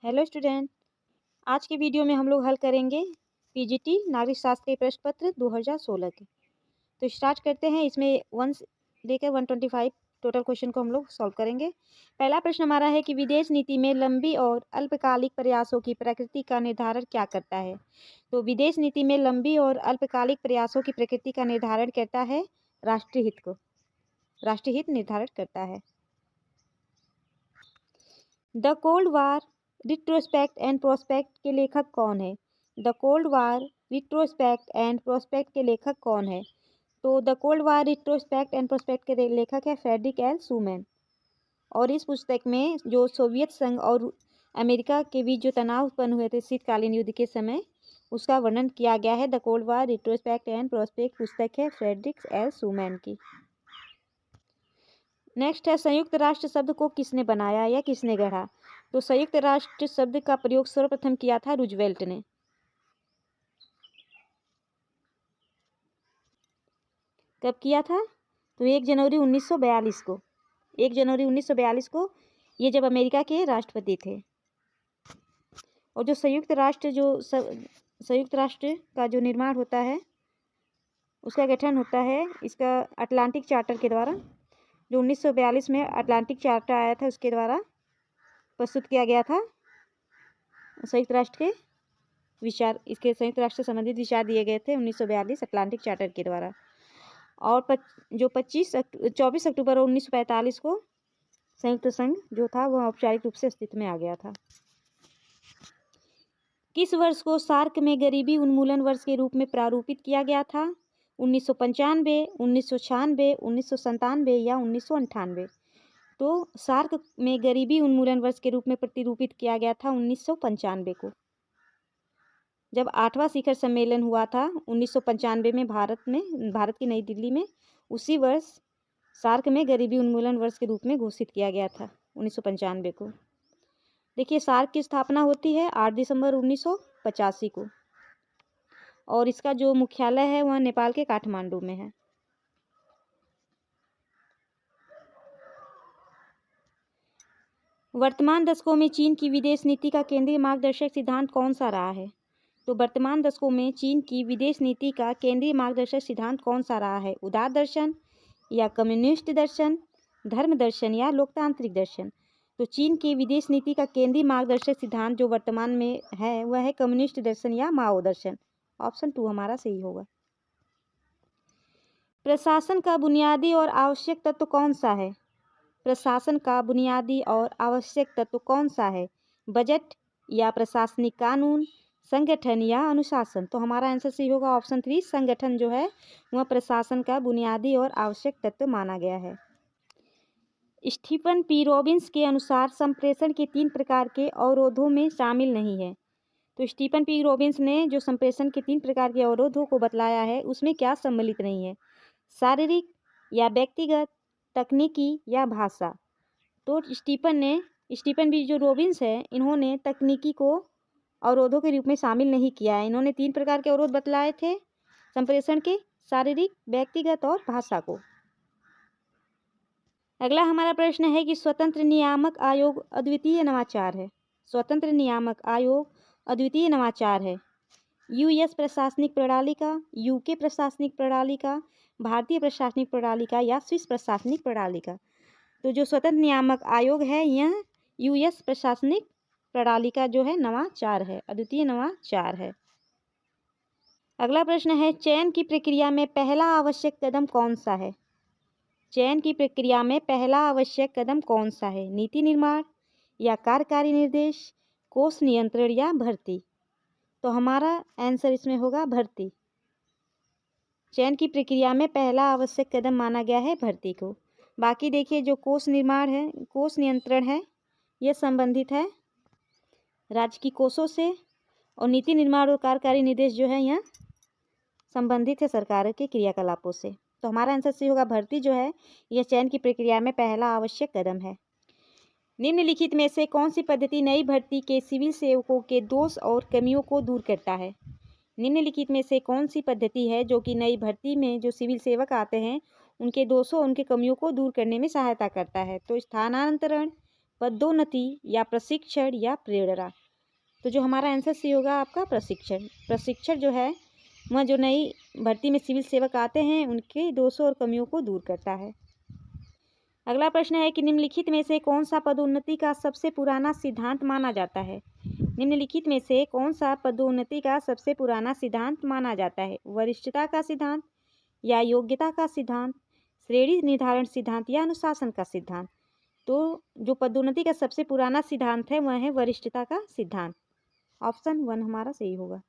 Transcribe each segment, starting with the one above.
Hello student. आज के video में हम लोग हल करेंगे पीजीटी नागरिक शास्त्र के प्रश्न पत्र 2016 के। तो स्टार्ट करते हैं। इसमें 1 से लेकर 125 टोटल क्वेश्चन को हम लोग सॉल्व करेंगे। पहला प्रश्न हमारा है कि विदेश नीति में लंबी और अल्पकालिक प्रयासों की प्रकृति का निर्धारण क्या करता है। तो विदेश नीति में लंबी और अल्पकालिक प्रयासों की प्रकृति का निर्धारण करता है राष्ट्रीय हित को। राष्ट्रीय हित निर्धारण करता है। The cold war retrospect and prospect के लेखक कौन है। The cold war retrospect and prospect के लेखक कौन है। तो the cold war retrospect and prospect के लेखक है फ्रेडरिक एल शूमैन। और इस पुस्तक में जो सोवियत संघ और अमेरिका के बीच जो तनाव उत्पन्न हुए थे शीतकालीन युद्ध के समय, उसका वर्णन किया गया है। The cold war retrospect and prospect पुस्तक है फ्रेडरिक एल शूमैन की। नेक्स्ट है संयुक्त राष्ट्र शब्द को किसने बनाया या किसने गढ़ा। तो संयुक्त राष्ट्र शब्द का प्रयोग सर्वप्रथम किया था रूजवेल्ट ने। कब किया था। तो 1 जनवरी 1942 को। 1 जनवरी 1942 को ये जब अमेरिका के राष्ट्रपति थे। और जो संयुक्त राष्ट्र का जो निर्माण होता है, उसका गठन होता है इसका अटलांटिक चार्टर के द्वारा। जो 1942 में अटलांटिक चार्टर आया था, उसके द्वारा प्रस्तुत किया गया था संयुक्त राष्ट्र के विचार। इसके संयुक्त राष्ट्र से संबंधित विचार दिए गए थे 1942 अटलांटिक चार्टर के द्वारा। और जो 24 अक्टूबर 1945 को संयुक्त संघ जो था वह औपचारिक रूप से अस्तित्व में आ गया था। किस वर्ष को सार्क में गरीबी उन्मूलन वर्ष के रूप में प्रारूपित किया गया था। 1995, 1996, 1997 या 1998। तो सार्क में गरीबी उन्मूलन वर्ष के रूप में प्रतिरूपित किया गया था 1995 को, जब 8वां शिखर सम्मेलन हुआ था 1995 में भारत की नई दिल्ली में। उसी वर्ष सार्क में गरीबी उन्मूलन वर्ष के रूप में घोषित किया गया था 1995 को। देखिए, सार्क की स्थापना होती है 8 दिसंबर 1985 को। और इसका जो मुख्यालय है वह नेपाल के काठमांडू में है। वर्तमान दशकों में चीन की विदेश नीति का केंद्रीय मार्गदर्शक सिद्धांत कौन सा रहा है। तो वर्तमान दशकों में चीन की विदेश नीति का केंद्रीय मार्गदर्शक सिद्धांत कौन सा रहा है। उदार दर्शन या कम्युनिस्ट दर्शन, धर्म दर्शन या लोकतांत्रिक दर्शन। तो चीन की विदेश नीति का केंद्रीय मार्गदर्शक सिद्धांत जो वर्तमान में है वह है कम्युनिस्ट दर्शन या माओ दर्शन। ऑप्शन 2 हमारा सही होगा। प्रशासन का बुनियादी और आवश्यक तत्व कौन सा है। प्रशासन का बुनियादी और आवश्यक तत्व कौन सा है। बजट या प्रशासनिक कानून, संगठन या अनुशासन। तो हमारा आंसर सही होगा ऑप्शन 3। संगठन जो है वह प्रशासन का बुनियादी और आवश्यक तत्व माना गया है। स्टीफन पी रॉबिन्स के अनुसार संप्रेषण के 3 प्रकार के अवरोधों में शामिल नहीं है। तो स्टीफन पी रॉबिन्स ने जो संप्रेषण के 3 प्रकार के अवरोधों को बतलाया है उसमें क्या सम्मिलित नहीं है। शारीरिक या व्यक्तिगत, तकनीकी या भाषा। तो स्टीफन पी जो रॉबिन्स है इन्होंने तकनीकी को अवरोधों के रूप में शामिल नहीं किया है। इन्होंने 3 प्रकार के अवरोध बतलाए थे संप्रेषण के, शारीरिक, व्यक्तिगत और भाषा को। अगला हमारा प्रश्न है कि स्वतंत्र नियामक आयोग अद्वितीय नवाचार है। स्वतंत्र नियामक आयोग अद्वितीय नवाचार है। यूएस प्रशासनिक प्रणाली का, यूके प्रशासनिक प्रणाली का, भारतीय प्रशासनिक प्रणाली का या स्विस प्रशासनिक प्रणाली का। तो जो स्वतंत्र नियामक आयोग है यह यूएस प्रशासनिक प्रणाली का जो है नवाचार है, अद्वितीय नवाचार है। अगला प्रश्न है चयन की प्रक्रिया में पहला आवश्यक कदम कौन सा है। चयन की प्रक्रिया में पहला आवश्यक कदम कौन सा है। नीति निर्माण या कार्यकारी निर्देश, कोष नियंत्रण या भर्ती। तो हमारा आंसर इसमें होगा भर्ती। चयन की प्रक्रिया में पहला आवश्यक कदम माना गया है भर्ती को। बाकी देखिए जो कोष निर्माण है, कोष नियंत्रण है, यह संबंधित है राज्य की कोषों से। और नीति निर्माण और कार्यकारी निर्देश जो है यह संबंधित है सरकार के क्रियाकलापों से। तो हमारा आंसर सही होगा भर्ती जो है यह चयन की प्रक्रिया में पहला आवश्यक कदम है। निम्नलिखित में से कौन सी पद्धति नई भर्ती के सिविल सेवकों के दोष और कमियों को दूर करता है। निम्नलिखित में से कौन सी पद्धति है जो कि नई भर्ती में जो सिविल सेवक आते हैं उनके दोषों, उनके कमियों को दूर करने में सहायता करता है। तो स्थानांतरण, पदोन्नति या प्रशिक्षण या प्रेरणा। तो जो हमारा आंसर सी होगा आपका प्रशिक्षण। प्रशिक्षण जो है वह जो नई भर्ती में सिविल सेवक आते हैं उनके दोषों और कमियों को दूर करता है। अगला प्रश्न है कि निम्नलिखित में से कौन सा पदोन्नति का सबसे पुराना सिद्धांत माना जाता है। निम्नलिखित में से कौन सा पदोन्नति का सबसे पुराना सिद्धांत माना जाता है। वरिष्ठता का सिद्धांत या योग्यता का सिद्धांत, श्रेणी निर्धारण सिद्धांत या अनुशासन का सिद्धांत। तो जो पदोन्नति का सबसे पुराना सिद्धांत है वह है वरिष्ठता का सिद्धांत। ऑप्शन 1 हमारा सही होगा।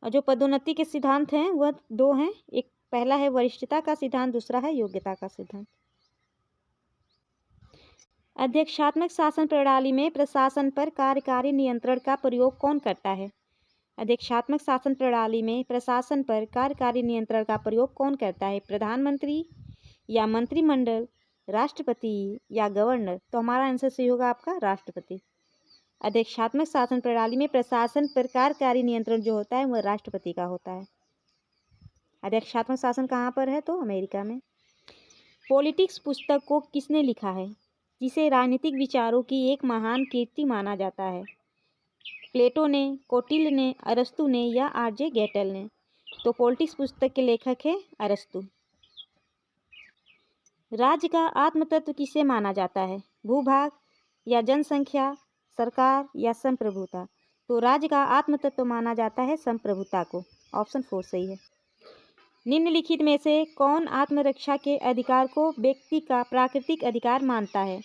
और जो पदोन्नति के सिद्धांत हैं वह 2 हैं, एक पहला है वरिष्ठता का सिद्धांत, दूसरा है योग्यता का सिद्धांत। अध्यक्षात्मक शासन प्रणाली में प्रशासन पर कार्यकारी नियंत्रण का प्रयोग कौन करता है। अध्यक्षात्मक शासन प्रणाली में प्रशासन पर कार्यकारी नियंत्रण का प्रयोग कौन करता है। प्रधानमंत्री या मंत्रिमंडल, राष्ट्रपति या गवर्नर। तो हमारा आंसर सही होगा आपका राष्ट्रपति। अध्यक्षात्मक शासन प्रणाली में प्रशासन पर कार्यकारी नियंत्रण जो होता है वह राष्ट्रपति का होता है। अध्यक्षात्मक शासन कहाँ पर है तो अमेरिका में। पॉलिटिक्स पुस्तक को किसने लिखा है, जिसे राजनीतिक विचारों की एक महान कीर्ति माना जाता है। प्लेटो ने, कौटिल्य ने, अरस्तु ने या आरजे गेटल ने। तो पॉलिटिक्स पुस्तक के लेखक है अरस्तु। राज्य का आत्मतत्व किसे माना जाता है। भूभाग या जनसंख्या, सरकार या संप्रभुता। तो राज्य का आत्मतत्व माना जाता है संप्रभुता को। ऑप्शन 4 सही है। निम्नलिखित में से कौन आत्मरक्षा के अधिकार को व्यक्ति का प्राकृतिक अधिकार मानता है।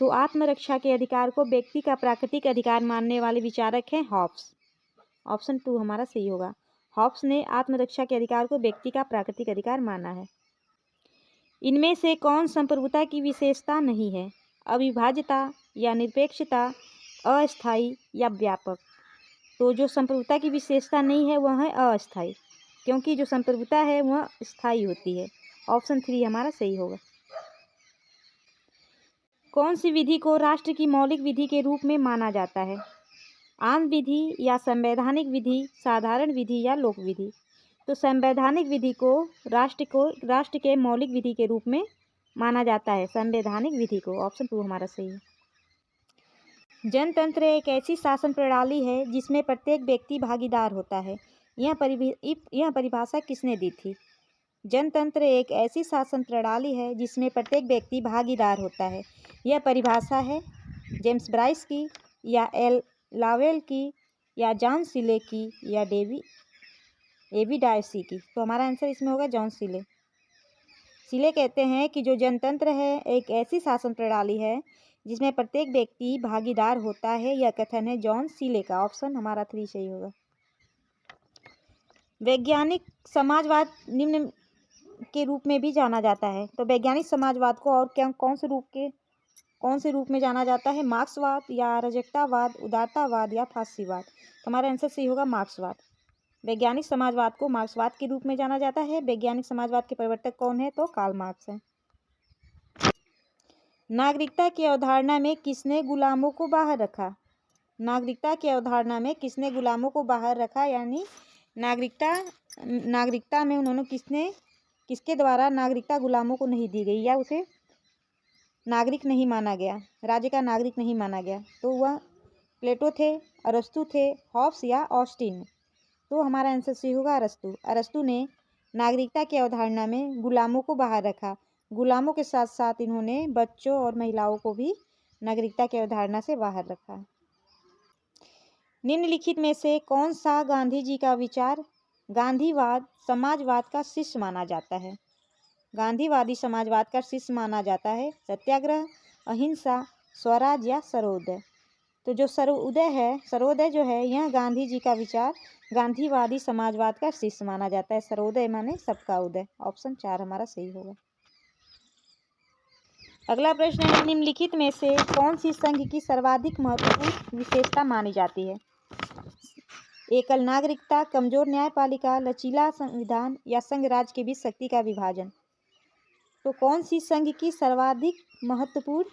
तो आत्मरक्षा के अधिकार को व्यक्ति का प्राकृतिक अधिकार मानने वाले विचारक हैं हॉब्स। ऑप्शन 2 हमारा सही होगा। हॉब्स ने आत्मरक्षा के अधिकार को व्यक्ति का प्राकृतिक अधिकार माना है। इनमें से कौन संप्रभुता की विशेषता नहीं है। अविभाज्यता या निरपेक्षता, अस्थायी या व्यापक। तो जो संप्रभुता की विशेषता नहीं है वह है अस्थायी, क्योंकि जो संप्रभुता है वह स्थायी होती है। ऑप्शन 3 हमारा सही होगा। कौन सी विधि को राष्ट्र की मौलिक विधि के रूप में माना जाता है। आम विधि या संवैधानिक विधि, साधारण विधि या लोक विधि। तो संवैधानिक विधि को राष्ट्र के मौलिक विधि के रूप में माना जाता है, संवैधानिक विधि को। ऑप्शन 2 हमारा सही है। जनतंत्र एक ऐसी शासन प्रणाली है जिसमें प्रत्येक व्यक्ति भागीदार होता है। यह परिभाषा किसने दी थी। जनतंत्र एक ऐसी शासन प्रणाली है जिसमें प्रत्येक व्यक्ति भागीदार होता है। यह परिभाषा है जेम्स ब्राइस की या एल लावेल की या जॉन सीले की या एबी डायसी की। तो हमारा आंसर इसमें होगा जॉन सीले। सीले कहते हैं कि जो जनतंत्र है एक ऐसी शासन प्रणाली है जिसमें प्रत्येक व्यक्ति भागीदार होता है। यह कथन है जॉन सीले का। ऑप्शन हमारा 3 सही होगा। वैज्ञानिक समाजवाद निम्न के रूप में भी जाना जाता है। तो वैज्ञानिक समाजवाद को और कौन से रूप में जाना जाता है। मार्क्सवाद या अराजकतावाद, उदारतावाद या फासीवाद। हमारा आंसर सही होगा मार्क्सवाद। वैज्ञानिक समाजवाद को मार्क्सवाद के रूप में जाना जाता है। वैज्ञानिक समाजवाद के प्रवर्तक कौन है तो कार्ल मार्क्स हैं। नागरिकता की अवधारणा में किसने गुलामों को बाहर रखा। नागरिकता की अवधारणा में किसने गुलामों को बाहर रखा, यानी नागरिकता में उन्होंने किसके द्वारा नागरिकता गुलामों को नहीं दी गई या उसे नागरिक नहीं माना गया, राज्य का नागरिक नहीं माना गया। तो वह प्लेटो थे, अरस्तु थे, हॉब्स या ऑस्टिन। तो हमारा आंसर सही होगा अरस्तु। अरस्तु ने नागरिकता की अवधारणा में गुलामों को बाहर रखा। गुलामों के साथ साथ इन्होंने बच्चों और महिलाओं को भी नागरिकता की अवधारणा से बाहर रखा। निम्नलिखित में से कौन सा गांधी जी का विचार गांधीवाद समाजवाद का शिष्य माना जाता है। गांधीवादी समाजवाद का शिष्य माना जाता है। सत्याग्रह, अहिंसा, स्वराज या सर्वोदय। तो जो सर्वोदय जो है यह गांधी जी का विचार गांधीवादी समाजवाद का शिष्य माना जाता है। सर्वोदय माने सबका उदय। ऑप्शन 4 हमारा सही होगा। अगला प्रश्न है निम्नलिखित में से कौन सी संघ की सर्वाधिक महत्वपूर्ण विशेषता मानी जाती है। एकल नागरिकता, कमजोर न्यायपालिका, लचीला संविधान या संघ राज्य के बीच शक्ति का विभाजन। तो कौन सी संघ की सर्वाधिक महत्वपूर्ण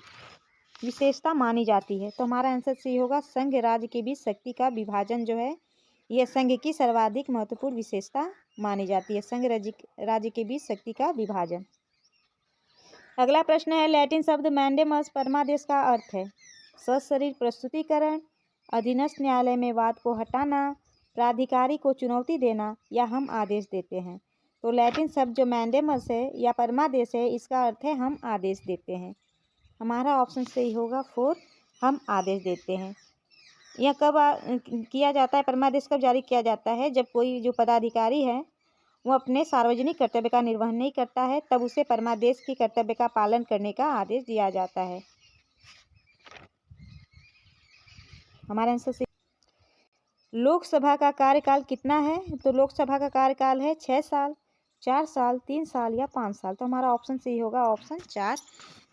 विशेषता मानी जाती है। तो हमारा आंसर सही होगा संघ राज्य के बीच शक्ति का विभाजन जो है यह संघ की सर्वाधिक महत्वपूर्ण विशेषता मानी जाती है। संघ राज्य के बीच शक्ति का विभाजन। अगला प्रश्न है, लैटिन शब्द मैंडेमस परमादेश का अर्थ है सशरीर प्रस्तुतिकरण, अधीनस्थ न्यायालय में वाद को हटाना, प्राधिकारी को चुनौती देना या हम आदेश देते हैं। तो लैटिन शब्द जो मैंडेमस है या परमादेश है, इसका अर्थ है हम आदेश देते हैं। हमारा ऑप्शन सही होगा 4, हम आदेश देते हैं। यह कब किया जाता है, परमादेश कब जारी किया जाता है? जब कोई जो पदाधिकारी है वो अपने सार्वजनिक कर्तव्य का निर्वहन नहीं करता है, तब उसे परमादेश के कर्तव्य का पालन करने का आदेश दिया जाता है। हमारा आंसर सही। लोकसभा का कार्यकाल कितना है? तो लोकसभा का कार्यकाल है 6 साल, 4 साल, 3 साल या 5 साल। तो हमारा ऑप्शन सही होगा ऑप्शन 4,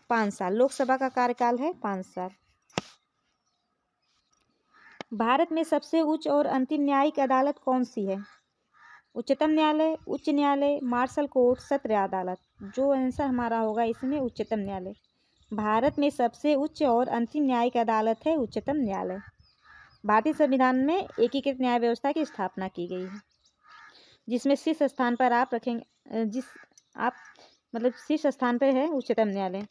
5 साल। लोकसभा का कार्यकाल है 5 साल। भारत में सबसे उच्च और अंतिम न्यायिक अदालत कौन सी है? उच्चतम न्यायालय, उच्च न्यायालय, मार्शल कोर्ट, सत्र अदालत। जो आंसर हमारा होगा इसमें उच्चतम न्यायालय। भारत में सबसे उच्च और अंतिम न्यायिक अदालत है उच्चतम न्यायालय। भारतीय संविधान में एकीकृत न्याय व्यवस्था की स्थापना की गई है, जिसमें शीर्ष स्थान पर आप रखेंगे, शीर्ष स्थान पर है उच्चतम न्यायालय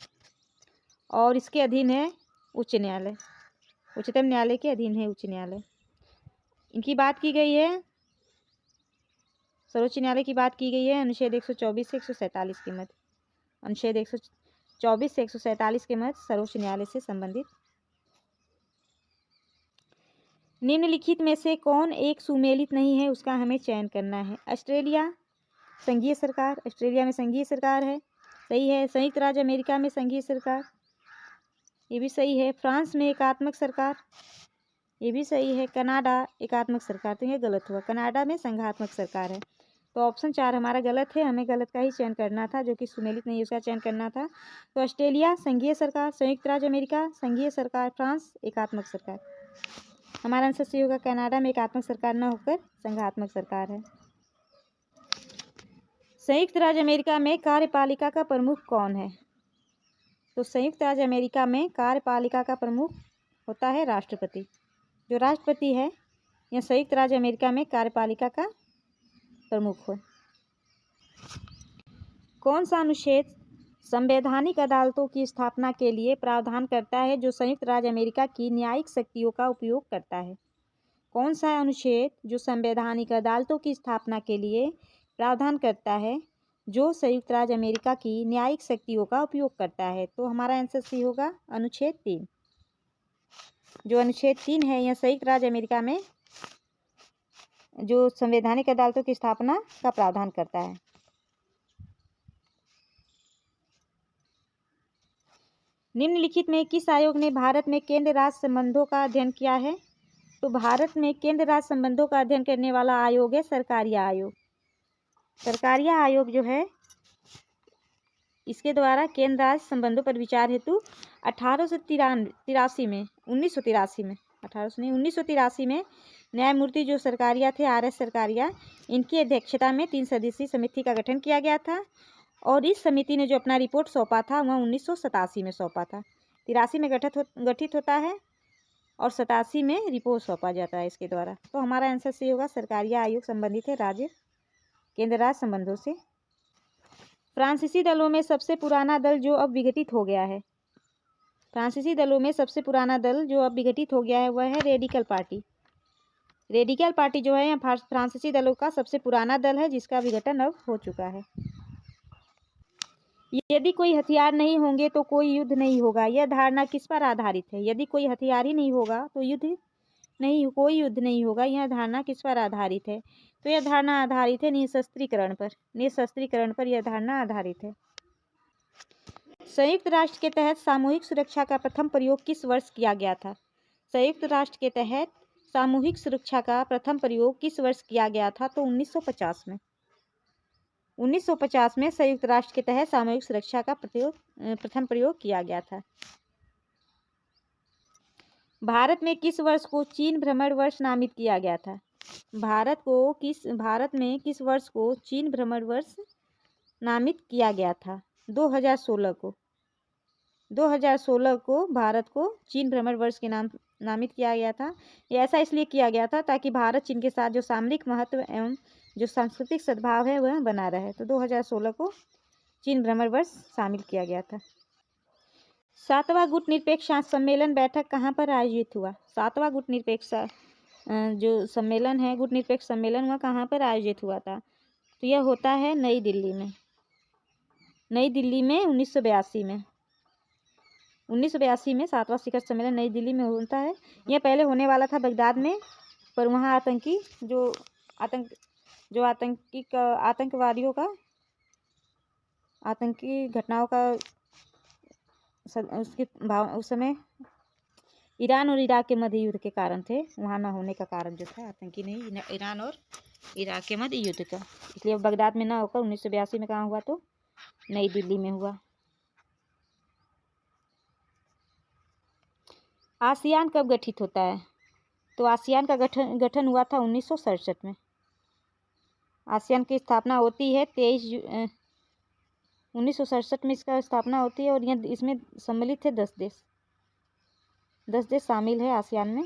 और इसके अधीन है उच्च न्यायालय। उच्चतम न्यायालय के अधीन है उच्च न्यायालय। इनकी बात की गई है, सर्वोच्च न्यायालय की बात की गई है अनुच्छेद 124 से 147 के मध्य। अनुच्छेद 124 से 147 के मध्य सर्वोच्च न्यायालय से संबंधित। निम्नलिखित में से कौन एक सुमेलित नहीं है, उसका हमें चयन करना है। ऑस्ट्रेलिया संघीय सरकार, ऑस्ट्रेलिया में संघीय सरकार है, सही है। संयुक्त राज्य अमेरिका में संघीय सरकार, ये भी सही है। फ्रांस में एकात्मक सरकार, ये भी सही है। कनाडा एकात्मक सरकार, तो ये गलत हुआ, कनाडा में संघात्मक सरकार है। तो ऑप्शन 4 हमारा गलत है, हमें गलत का ही चयन करना था, जो कि सुमेलित नहीं उसका चयन करना था। तो ऑस्ट्रेलिया संघीय सरकार, संयुक्त राज्य अमेरिका संघीय सरकार, फ्रांस एकात्मक सरकार। हमारा आंसर सही होगा, कनाडा में एकात्मक सरकार न होकर संघात्मक सरकार है। संयुक्त राज्य अमेरिका में कार्यपालिका का प्रमुख कौन है? तो संयुक्त राज्य अमेरिका में कार्यपालिका का प्रमुख होता है राष्ट्रपति। जो राष्ट्रपति है यह संयुक्त राज्य अमेरिका में कार्यपालिका का प्रमुख हो। कौन सा अनुच्छेद संवैधानिक अदालतों की स्थापना के लिए प्रावधान करता है जो संयुक्त राज्य अमेरिका की न्यायिक शक्तियों का उपयोग करता है? कौन सा अनुच्छेद जो संवैधानिक अदालतों की स्थापना के लिए प्रावधान करता है जो संयुक्त राज्य अमेरिका की न्यायिक शक्तियों का उपयोग करता है? तो हमारा आंसर सही होगा अनुच्छेद 3। जो अनुच्छेद 3 है यह संयुक्त राज्य अमेरिका में जो संवैधानिक अदालतों की स्थापना का प्रावधान करता है। निम्नलिखित में किस आयोग ने भारत में केंद्र राज्य संबंधों का अध्ययन किया है? तो भारत में केंद्र राज्य संबंधों का अध्ययन करने वाला आयोग है सरकारिया आयोग। सरकारिया आयोग जो है इसके द्वारा केंद्र राज्य संबंधों पर विचार हेतु 1983 में न्यायमूर्ति जो सरकारिया थे, RS सरकारिया, इनकी अध्यक्षता में 3 सदस्यीय समिति का गठन किया गया था और इस समिति ने जो अपना रिपोर्ट सौंपा था वह 1987 में सौंपा था। 83 में गठित होता है और 87 में रिपोर्ट सौंपा जाता है इसके द्वारा। तो हमारा आंसर सही होगा, सरकारिया आयोग संबंधित है केंद्र राज्य संबंधों से। फ्रांसीसी दलों में सबसे पुराना दल जो अब विघटित हो गया है, फ्रांसीसी दलों में सबसे पुराना दल जो अब विघटित हो गया है वह है रेडिकल पार्टी। रेडिकल पार्टी जो है फ्रांसीसी दलों का सबसे पुराना दल है जिसका विघटन अब हो चुका है। यदि कोई हथियार नहीं होंगे तो कोई युद्ध नहीं होगा, यह धारणा किस पर आधारित है? यदि कोई हथियार ही नहीं होगा तो कोई युद्ध नहीं होगा, यह धारणा किस पर आधारित है? तो यह धारणा आधारित है निशस्त्रीकरण पर। निशस्त्रीकरण पर यह धारणा आधारित है। संयुक्त राष्ट्र के तहत सामूहिक सुरक्षा का प्रथम प्रयोग किस वर्ष किया गया था? संयुक्त राष्ट्र के तहत सामूहिक सुरक्षा का प्रथम प्रयोग किस वर्ष किया गया था? तो 1950 में। 1950 में संयुक्त राष्ट्र के तहत सामूहिक सुरक्षा का प्रथम प्रयोग किया गया था। भारत में किस वर्ष को चीन भ्रमण वर्ष नामित किया गया था? भारत में किस वर्ष को चीन भ्रमण वर्ष नामित किया गया था? 2016 को। 2016 को भारत को चीन भ्रमण वर्ष के नाम नामित किया गया था। ये ऐसा इसलिए किया गया था ताकि भारत चीन के साथ जो सामरिक महत्व एवं जो सांस्कृतिक सद्भाव है वह बना रहे। तो 2016 को चीन भ्रमणवर्ष शामिल किया गया था। 7वां गुट निरपेक्ष सम्मेलन बैठक कहाँ पर आयोजित हुआ? 7वां गुट निरपेक्ष जो सम्मेलन है, गुट निरपेक्ष सम्मेलन, वह कहाँ पर आयोजित हुआ था? तो यह होता है नई दिल्ली में। नई दिल्ली में 1982 में 1982 में 7वां शिखर सम्मेलन नई दिल्ली में होता है। यह पहले होने वाला था बगदाद में, पर वहाँ आतंकवादियों का आतंकी घटनाओं का उस समय ईरान और इराक के मध्य युद्ध के कारण थे। वहाँ ना होने का कारण जो था आतंकी नहीं, ईरान और इराक के मध्य युद्ध का, इसलिए बगदाद में ना होकर 1982 में कहाँ हुआ? तो नई दिल्ली में हुआ। आसियान कब गठित होता है? तो आसियान का गठन हुआ था 1967 में। आसियान की स्थापना होती है 1967 में इसका स्थापना होती है, और यह इसमें सम्मिलित है 10 देश। 10 देश शामिल है आसियान में।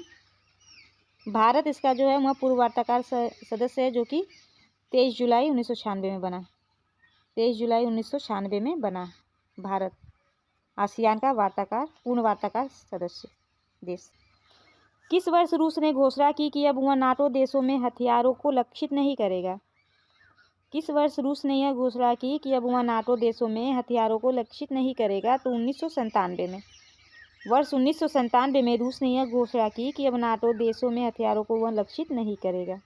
भारत इसका जो है वह पूर्व वार्ताकार सदस्य है, जो कि 23 जुलाई 1996 में बना। 23 जुलाई 1996 में बना भारत आसियान का पूर्ण वार्ताकार सदस्य देश। किस वर्ष रूस ने घोषणा की कि अब वह नाटो देशों में हथियारों को लक्षित नहीं करेगा? किस वर्ष रूस ने यह घोषणा की कि अब वह नाटो देशों में हथियारों को लक्षित नहीं करेगा? तो 1997 में। वर्ष 1997 में रूस ने यह घोषणा की कि अब नाटो देशों में हथियारों को वह लक्षित नहीं करेगा।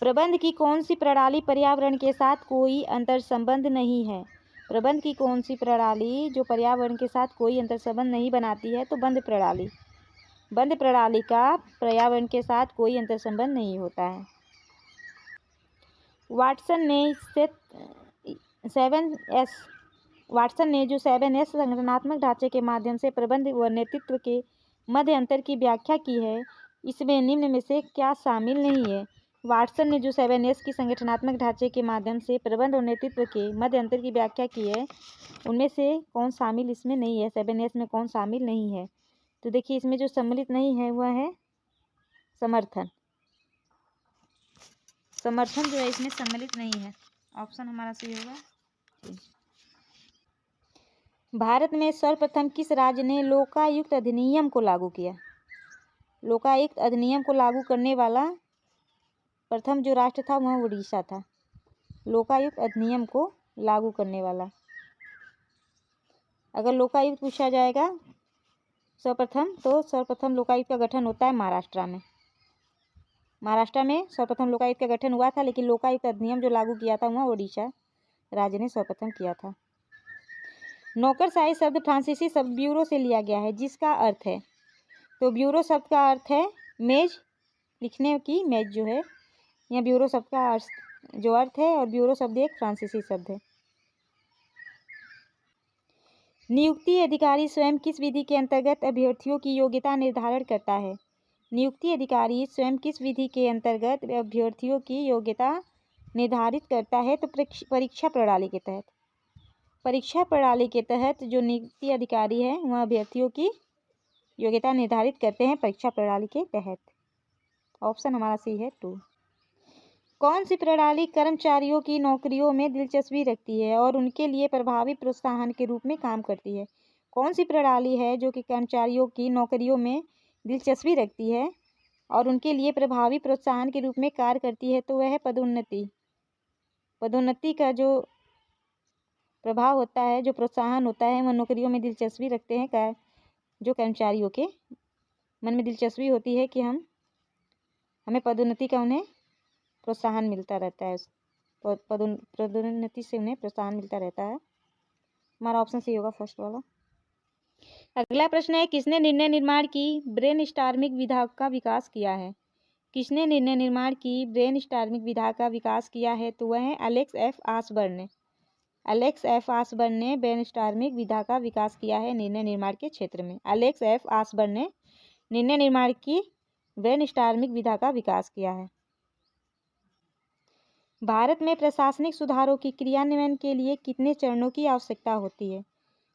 प्रबंध की कौन सी प्रणाली पर्यावरण के साथ कोई अंतर्संबंध नहीं है? प्रबंध की कौन सी प्रणाली जो पर्यावरण के साथ कोई अंतर्संबंध नहीं बनाती है? तो बंद प्रणाली। बंद प्रणाली का पर्यावरण के साथ कोई अंतर्संबंध नहीं होता है। वाटसन ने जो 7S संगठनात्मक ढांचे के माध्यम से प्रबंध व नेतृत्व के मध्य अंतर की व्याख्या की है, इसमें निम्न में से क्या शामिल नहीं है? वाटसन ने जो 7S की संगठनात्मक ढांचे के माध्यम से प्रबंध और नेतृत्व के मध्य अंतर की व्याख्या की है, उनमें से कौन शामिल इसमें नहीं है? 7S में कौन शामिल नहीं है? तो देखिए, इसमें जो सम्मिलित नहीं है वह है समर्थन। समर्थन जो है इसमें सम्मिलित नहीं है। ऑप्शन हमारा सही होगा। भारत में सर्वप्रथम किस राज्य ने लोकायुक्त अधिनियम को लागू किया? लोकायुक्त अधिनियम को लागू करने वाला प्रथम जो राष्ट्र था वह उड़ीसा था। लोकायुक्त अधिनियम को लागू करने वाला, अगर लोकायुक्त पूछा जाएगा सर्वप्रथम, तो सर्वप्रथम लोकायुक्त का गठन होता है महाराष्ट्र में। महाराष्ट्र में सर्वप्रथम लोकायुक्त का गठन हुआ था, लेकिन लोकायुक्त अधिनियम जो लागू किया था वह उड़ीसा राज्य ने सर्वप्रथम किया था। नौकरशाही शब्द फ्रांसीसी शब्द ब्यूरो से लिया गया है, जिसका अर्थ है, तो ब्यूरो शब्द का अर्थ है मेज, लिखने की मेज जो है, यह ब्यूरो शब्द का जो अर्थ है, और ब्यूरो शब्द एक फ्रांसीसी शब्द है। नियुक्ति अधिकारी स्वयं किस विधि के अंतर्गत अभ्यर्थियों की योग्यता निर्धारण करता है? नियुक्ति अधिकारी स्वयं किस विधि के अंतर्गत अभ्यर्थियों की योग्यता निर्धारित करता है? तो परीक्षा प्रणाली के तहत। परीक्षा प्रणाली के तहत जो नियुक्ति अधिकारी है वह अभ्यर्थियों की योग्यता निर्धारित करते हैं परीक्षा प्रणाली के तहत। ऑप्शन हमारा सही है 2। कौन सी प्रणाली कर्मचारियों की नौकरियों में दिलचस्पी रखती है और उनके लिए प्रभावी प्रोत्साहन के रूप में काम करती है? कौन सी प्रणाली है जो कि कर्मचारियों की नौकरियों में दिलचस्पी रखती है और उनके लिए प्रभावी प्रोत्साहन के रूप में कार्य करती है? तो वह है पदोन्नति। पदोन्नति का जो प्रभाव होता है, जो प्रोत्साहन होता है, वह नौकरियों में दिलचस्पी रखते हैं। जो कर्मचारियों के मन में दिलचस्पी होती है कि हमें पदोन्नति का उन्हें प्रोत्साहन मिलता रहता है, पदोन्नति से उन्हें प्रोत्साहन मिलता रहता है। हमारा ऑप्शन सही होगा फर्स्ट वाला। अगला प्रश्न है, किसने निर्णय निर्माण की ब्रेनस्टॉर्मिंग विधा का विकास किया है? किसने निर्णय निर्माण की ब्रेनस्टॉर्मिंग विधा का विकास किया है? तो वह है एलेक्स एफ आसबर्न ने। एलेक्स एफ आसबर्न ने ब्रेनस्टॉर्मिंग विधा का विकास किया है निर्णय निर्माण के क्षेत्र में। एलेक्स एफ आसबर्न ने निर्णय निर्माण की ब्रेनस्टॉर्मिंग विधा का विकास किया है। भारत में प्रशासनिक सुधारों की क्रियान्वयन के लिए कितने चरणों की आवश्यकता होती है?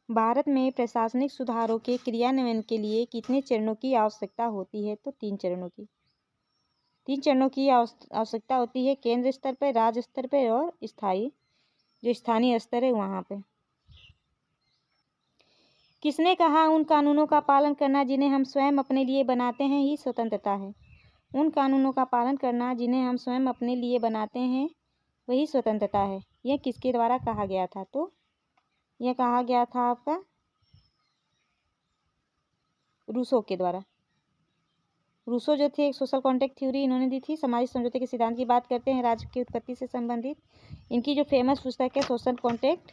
भारत में प्रशासनिक सुधारों के क्रियान्वयन के लिए कितने चरणों की आवश्यकता होती है? तो 3 चरणों की। 3 चरणों की आवश्यकता होती है, केंद्र स्तर पर, राज्य स्तर पर और स्थायी जो स्थानीय स्तर है वहाँ पे। किसने कहा उन कानूनों का पालन करना जिन्हें हम स्वयं अपने लिए बनाते हैं ही स्वतंत्रता है। उन कानूनों का पालन करना जिन्हें हम स्वयं अपने लिए बनाते हैं वही स्वतंत्रता है। यह किसके द्वारा कहा गया था? तो यह कहा गया था आपका रूसो के द्वारा। रूसो जो थे एक सोशल कॉन्ट्रैक्ट थ्योरी इन्होंने दी थी। सामाजिक समझौते के सिद्धांत की बात करते हैं राज्य की उत्पत्ति से संबंधित। इनकी जो फेमस पुस्तक है सोशल कॉन्ट्रैक्ट।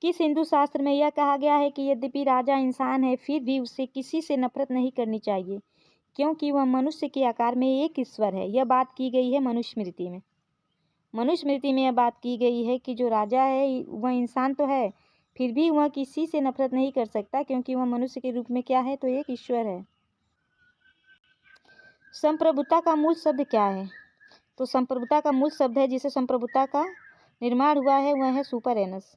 किस हिंदू शास्त्र में यह कहा गया है कि यद्यपि राजा इंसान है फिर भी उसे किसी से नफरत नहीं करनी चाहिए क्योंकि वह मनुष्य के आकार में एक ईश्वर है। यह बात की गई है मनुस्मृति में। मनुस्मृति में यह बात की गई है कि जो राजा है वह इंसान तो है फिर भी वह किसी से नफरत नहीं कर सकता क्योंकि वह मनुष्य के रूप में क्या है? तो एक ईश्वर है। संप्रभुता का मूल शब्द क्या है? तो संप्रभुता का मूल शब्द है जिसे संप्रभुता का निर्माण हुआ है वह है सुपर एनस।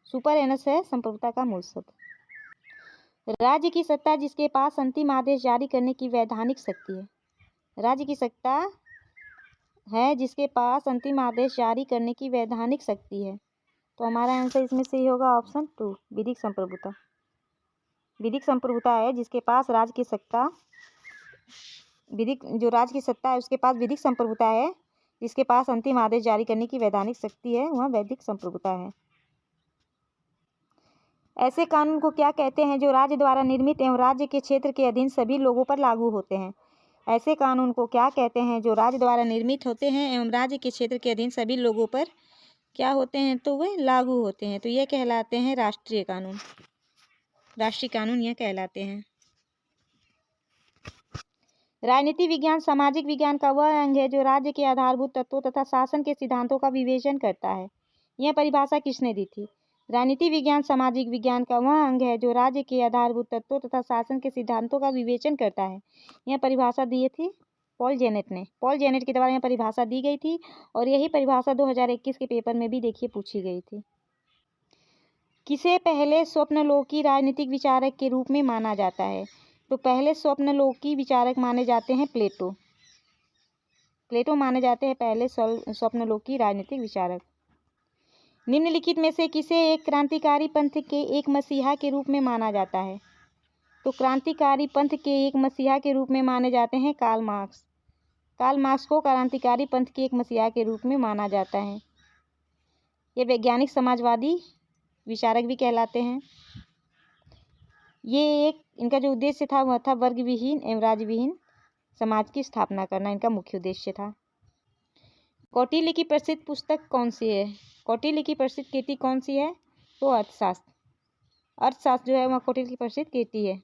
सुपर एनस है संप्रभुता का मूल शब्द। राज्य की सत्ता जिसके पास अंतिम आदेश जारी करने की वैधानिक शक्ति है। राज्य की सत्ता है जिसके पास अंतिम आदेश जारी करने की वैधानिक शक्ति है। तो हमारा आंसर इसमें सही होगा ऑप्शन 2 विधिक संप्रभुता। विधिक संप्रभुता है जिसके पास राज्य की सत्ता जो राज्य की सत्ता है उसके पास विधिक संप्रभुता है जिसके पास अंतिम आदेश जारी करने की वैधानिक शक्ति है वह वैधिक संप्रभुता है। ऐसे कानून को क्या कहते हैं जो राज्य द्वारा निर्मित एवं राज्य के क्षेत्र के अधीन सभी लोगों पर लागू होते हैं? ऐसे कानून को क्या कहते हैं जो राज्य द्वारा निर्मित होते हैं एवं राज्य के क्षेत्र के अधीन सभी लोगों पर क्या होते हैं? तो वे लागू होते हैं। तो ये कहलाते हैं राष्ट्रीय कानून। राष्ट्रीय कानून यह कहलाते हैं। राजनीति विज्ञान सामाजिक विज्ञान का वह अंग है जो राज्य के आधारभूत तत्वों तथा शासन के सिद्धांतों का विवेचन करता है। यह परिभाषा किसने दी थी? राजनीति विज्ञान सामाजिक विज्ञान का वह अंग है जो राज्य के आधारभूत तत्वों तथा शासन के सिद्धांतों का विवेचन करता है। यह परिभाषा दी थी पॉल जेनेट ने। पॉल जेनेट के द्वारा यह परिभाषा दी गई थी और यही परिभाषा 2021 के पेपर में भी देखिए पूछी गई थी। किसे पहले स्वप्नलोकी राजनीतिक विचारक के रूप में माना जाता है? तो पहले स्वप्नलोकी विचारक माने जाते हैं प्लेटो। प्लेटो माने जाते हैं पहले स्वप्नलोकी राजनीतिक विचारक। निम्नलिखित में से किसे एक क्रांतिकारी पंथ के एक मसीहा के रूप में माना जाता है? तो क्रांतिकारी पंथ के एक मसीहा के रूप में माने जाते हैं कार्ल मार्क्स। कार्ल मार्क्स को क्रांतिकारी पंथ के एक मसीहा के रूप में माना जाता है। ये वैज्ञानिक समाजवादी विचारक भी कहलाते हैं। ये एक इनका जो उद्देश्य था वह था वर्ग विहीन एवं राज्य विहीन समाज की स्थापना करना इनका मुख्य उद्देश्य था। कौटिल्य की प्रसिद्ध पुस्तक कौन सी है? कौटिल्य की प्रसिद्ध कृति कौन सी है? तो अर्थशास्त्र। अर्थशास्त्र जो है वह कौटिल्य की प्रसिद्ध कृति है।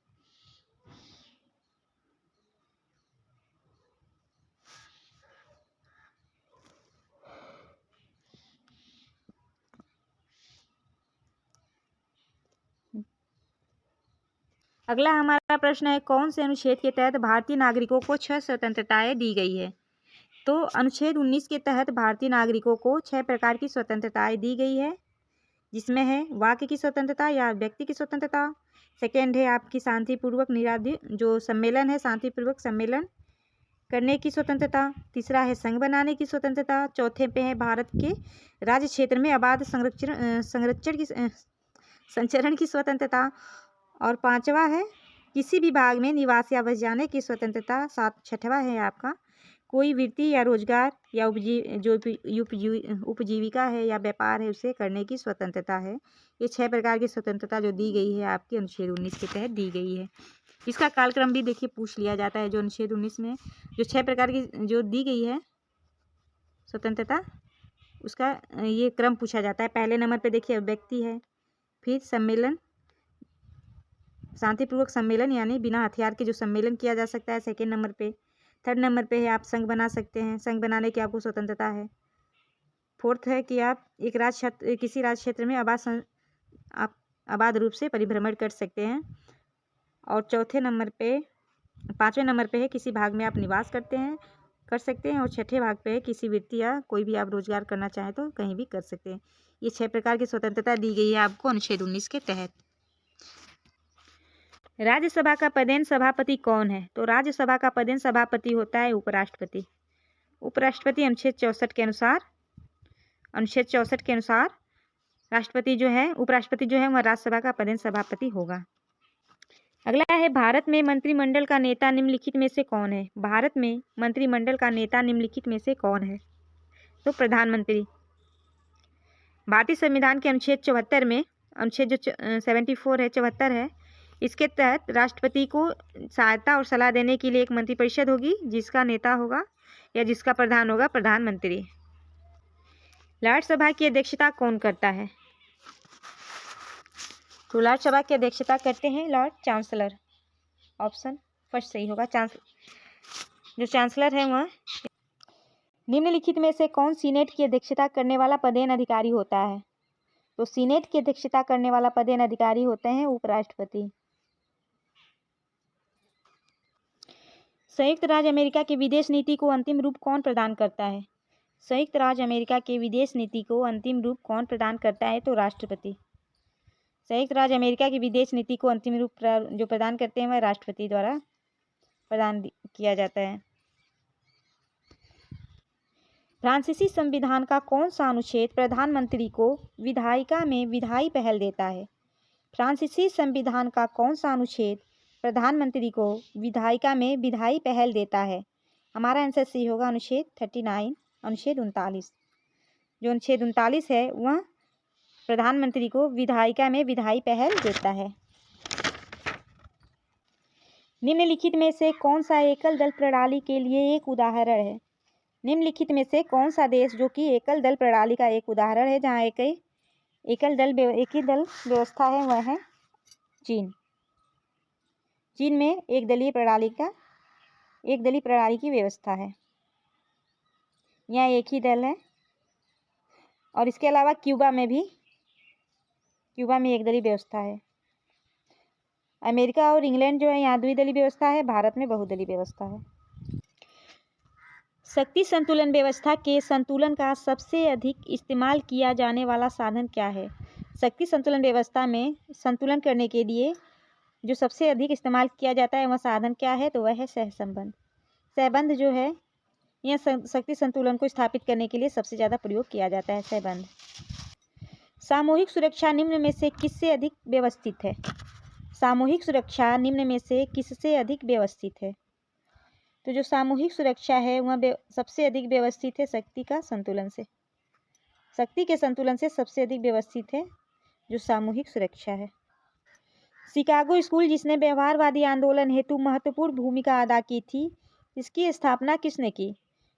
अगला हमारा प्रश्न है कौन से अनुच्छेद के तहत भारतीय नागरिकों को 6 स्वतंत्रताएं दी गई है? तो अनुच्छेद 19 के तहत भारतीय नागरिकों को 6 प्रकार की स्वतंत्रताएं दी गई है जिसमें है वाक्य की स्वतंत्रता या व्यक्ति की स्वतंत्रता। सेकेंड है आपकी शांतिपूर्वक जो सम्मेलन है शांतिपूर्वक सम्मेलन करने की स्वतंत्रता। तीसरा है संघ बनाने की स्वतंत्रता। चौथे पे है भारत के राज्य क्षेत्र में अबाध संचरण की स्वतंत्रता। और पांचवा है किसी भी भाग में निवास या बस जाने की स्वतंत्रता। छठवां है आपका कोई वृत्ति या रोजगार या उपजीविका है या व्यापार है उसे करने की स्वतंत्रता है। ये 6 प्रकार की स्वतंत्रता जो दी गई है आपकी अनुच्छेद 19 के तहत दी गई है। इसका कालक्रम भी देखिए पूछ लिया जाता है। जो अनुच्छेद 19 में जो 6 प्रकार की जो दी गई है स्वतंत्रता उसका ये क्रम पूछा जाता है। पहले नंबर पे देखिए व्यक्ति है, फिर सम्मेलन शांतिपूर्वक सम्मेलन यानी बिना हथियार के जो सम्मेलन किया जा सकता है सेकेंड नंबर पे। थर्ड नंबर पे है आप संघ बना सकते हैं, संघ बनाने की आपको स्वतंत्रता है। फोर्थ है कि आप एक किसी राज्य क्षेत्र में आप आबाद रूप से परिभ्रमण कर सकते हैं। और चौथे नंबर पे 5वें नंबर पे है किसी भाग में आप निवास कर सकते हैं। और छठे भाग पे है किसी वृत्ति या कोई भी आप रोजगार करना चाहें तो कहीं भी कर सकते हैं। ये 6 प्रकार की स्वतंत्रता दी गई है आपको अनुच्छेद 19 के तहत। राज्यसभा का पदेन सभापति कौन है? तो राज्यसभा का पदेन सभापति होता है उपराष्ट्रपति। उपराष्ट्रपति अनुच्छेद 64 के अनुसार, अनुच्छेद 64 के अनुसार राष्ट्रपति जो है, उपराष्ट्रपति जो है वह राज्यसभा का पदेन सभापति होगा। अगला है, भारत में मंत्रिमंडल का नेता निम्नलिखित में से कौन है? भारत में मंत्रिमंडल का नेता निम्नलिखित में से कौन है? तो प्रधानमंत्री। भारतीय संविधान के अनुच्छेद 74 में, अनुच्छेद जो 74 है, 74 है, इसके तहत राष्ट्रपति को सहायता और सलाह देने के लिए एक मंत्रिपरिषद होगी जिसका नेता होगा या जिसका प्रधान होगा प्रधानमंत्री। राज्यसभा की अध्यक्षता कौन करता है? तो राज्यसभा की अध्यक्षता करते हैं लॉर्ड चांसलर। ऑप्शन फर्स्ट सही होगा, जो चांसलर है वह। निम्नलिखित में से कौन सीनेट की अध्यक्षता करने वाला पदेन अधिकारी होता है? तो सीनेट की अध्यक्षता करने वाला पदेन अधिकारी होते हैं उपराष्ट्रपति। संयुक्त राज्य अमेरिका की विदेश नीति को अंतिम रूप कौन प्रदान करता है? संयुक्त राज्य अमेरिका की विदेश नीति को अंतिम रूप कौन प्रदान करता है? तो राष्ट्रपति। संयुक्त राज्य अमेरिका की विदेश नीति को अंतिम रूप जो प्रदान करते हैं वह राष्ट्रपति द्वारा प्रदान किया जाता है। फ्रांसीसी संविधान का कौन सा अनुच्छेद प्रधानमंत्री को विधायिका में विधायी पहल देता है? फ्रांसीसी संविधान का कौन सा अनुच्छेद प्रधानमंत्री को विधायिका में विधायी पहल देता है? हमारा आंसर सी होगा, अनुच्छेद 39, अनुच्छेद 39। जो अनुच्छेद 39 है वह प्रधानमंत्री को विधायिका में विधायी पहल देता है। निम्नलिखित में से कौन सा एकल दल प्रणाली के लिए एक उदाहरण है? निम्नलिखित में से कौन सा देश जो कि एकल दल प्रणाली का एक उदाहरण है, जहाँ एक ही दल व्यवस्था है, वह है चीन। चीन में एक दलीय प्रणाली की व्यवस्था है, यहाँ एक ही दल है। और इसके अलावा क्यूबा में एक दलीय व्यवस्था है। अमेरिका और इंग्लैंड जो है यहाँ द्विदलीय व्यवस्था है, भारत में बहुदलीय व्यवस्था है। शक्ति संतुलन व्यवस्था के संतुलन का सबसे अधिक इस्तेमाल किया जाने वाला साधन क्या है? शक्ति संतुलन व्यवस्था में संतुलन करने के लिए जो सबसे अधिक इस्तेमाल किया जाता है वह साधन क्या है? तो वह है सहसंबंध। सहबंध जो है यह शक्ति संतुलन को स्थापित करने के लिए सबसे ज़्यादा प्रयोग किया जाता है, सहबंध। सामूहिक सुरक्षा निम्न में से किससे अधिक व्यवस्थित है? सामूहिक सुरक्षा निम्न में से किससे अधिक व्यवस्थित है? तो जो सामूहिक सुरक्षा है वह सबसे अधिक व्यवस्थित है शक्ति का संतुलन से। शक्ति के संतुलन से सबसे अधिक व्यवस्थित है जो सामूहिक सुरक्षा है। शिकागो स्कूल जिसने व्यवहारवादी आंदोलन हेतु महत्वपूर्ण भूमिका अदा की थी, इसकी स्थापना किसने की?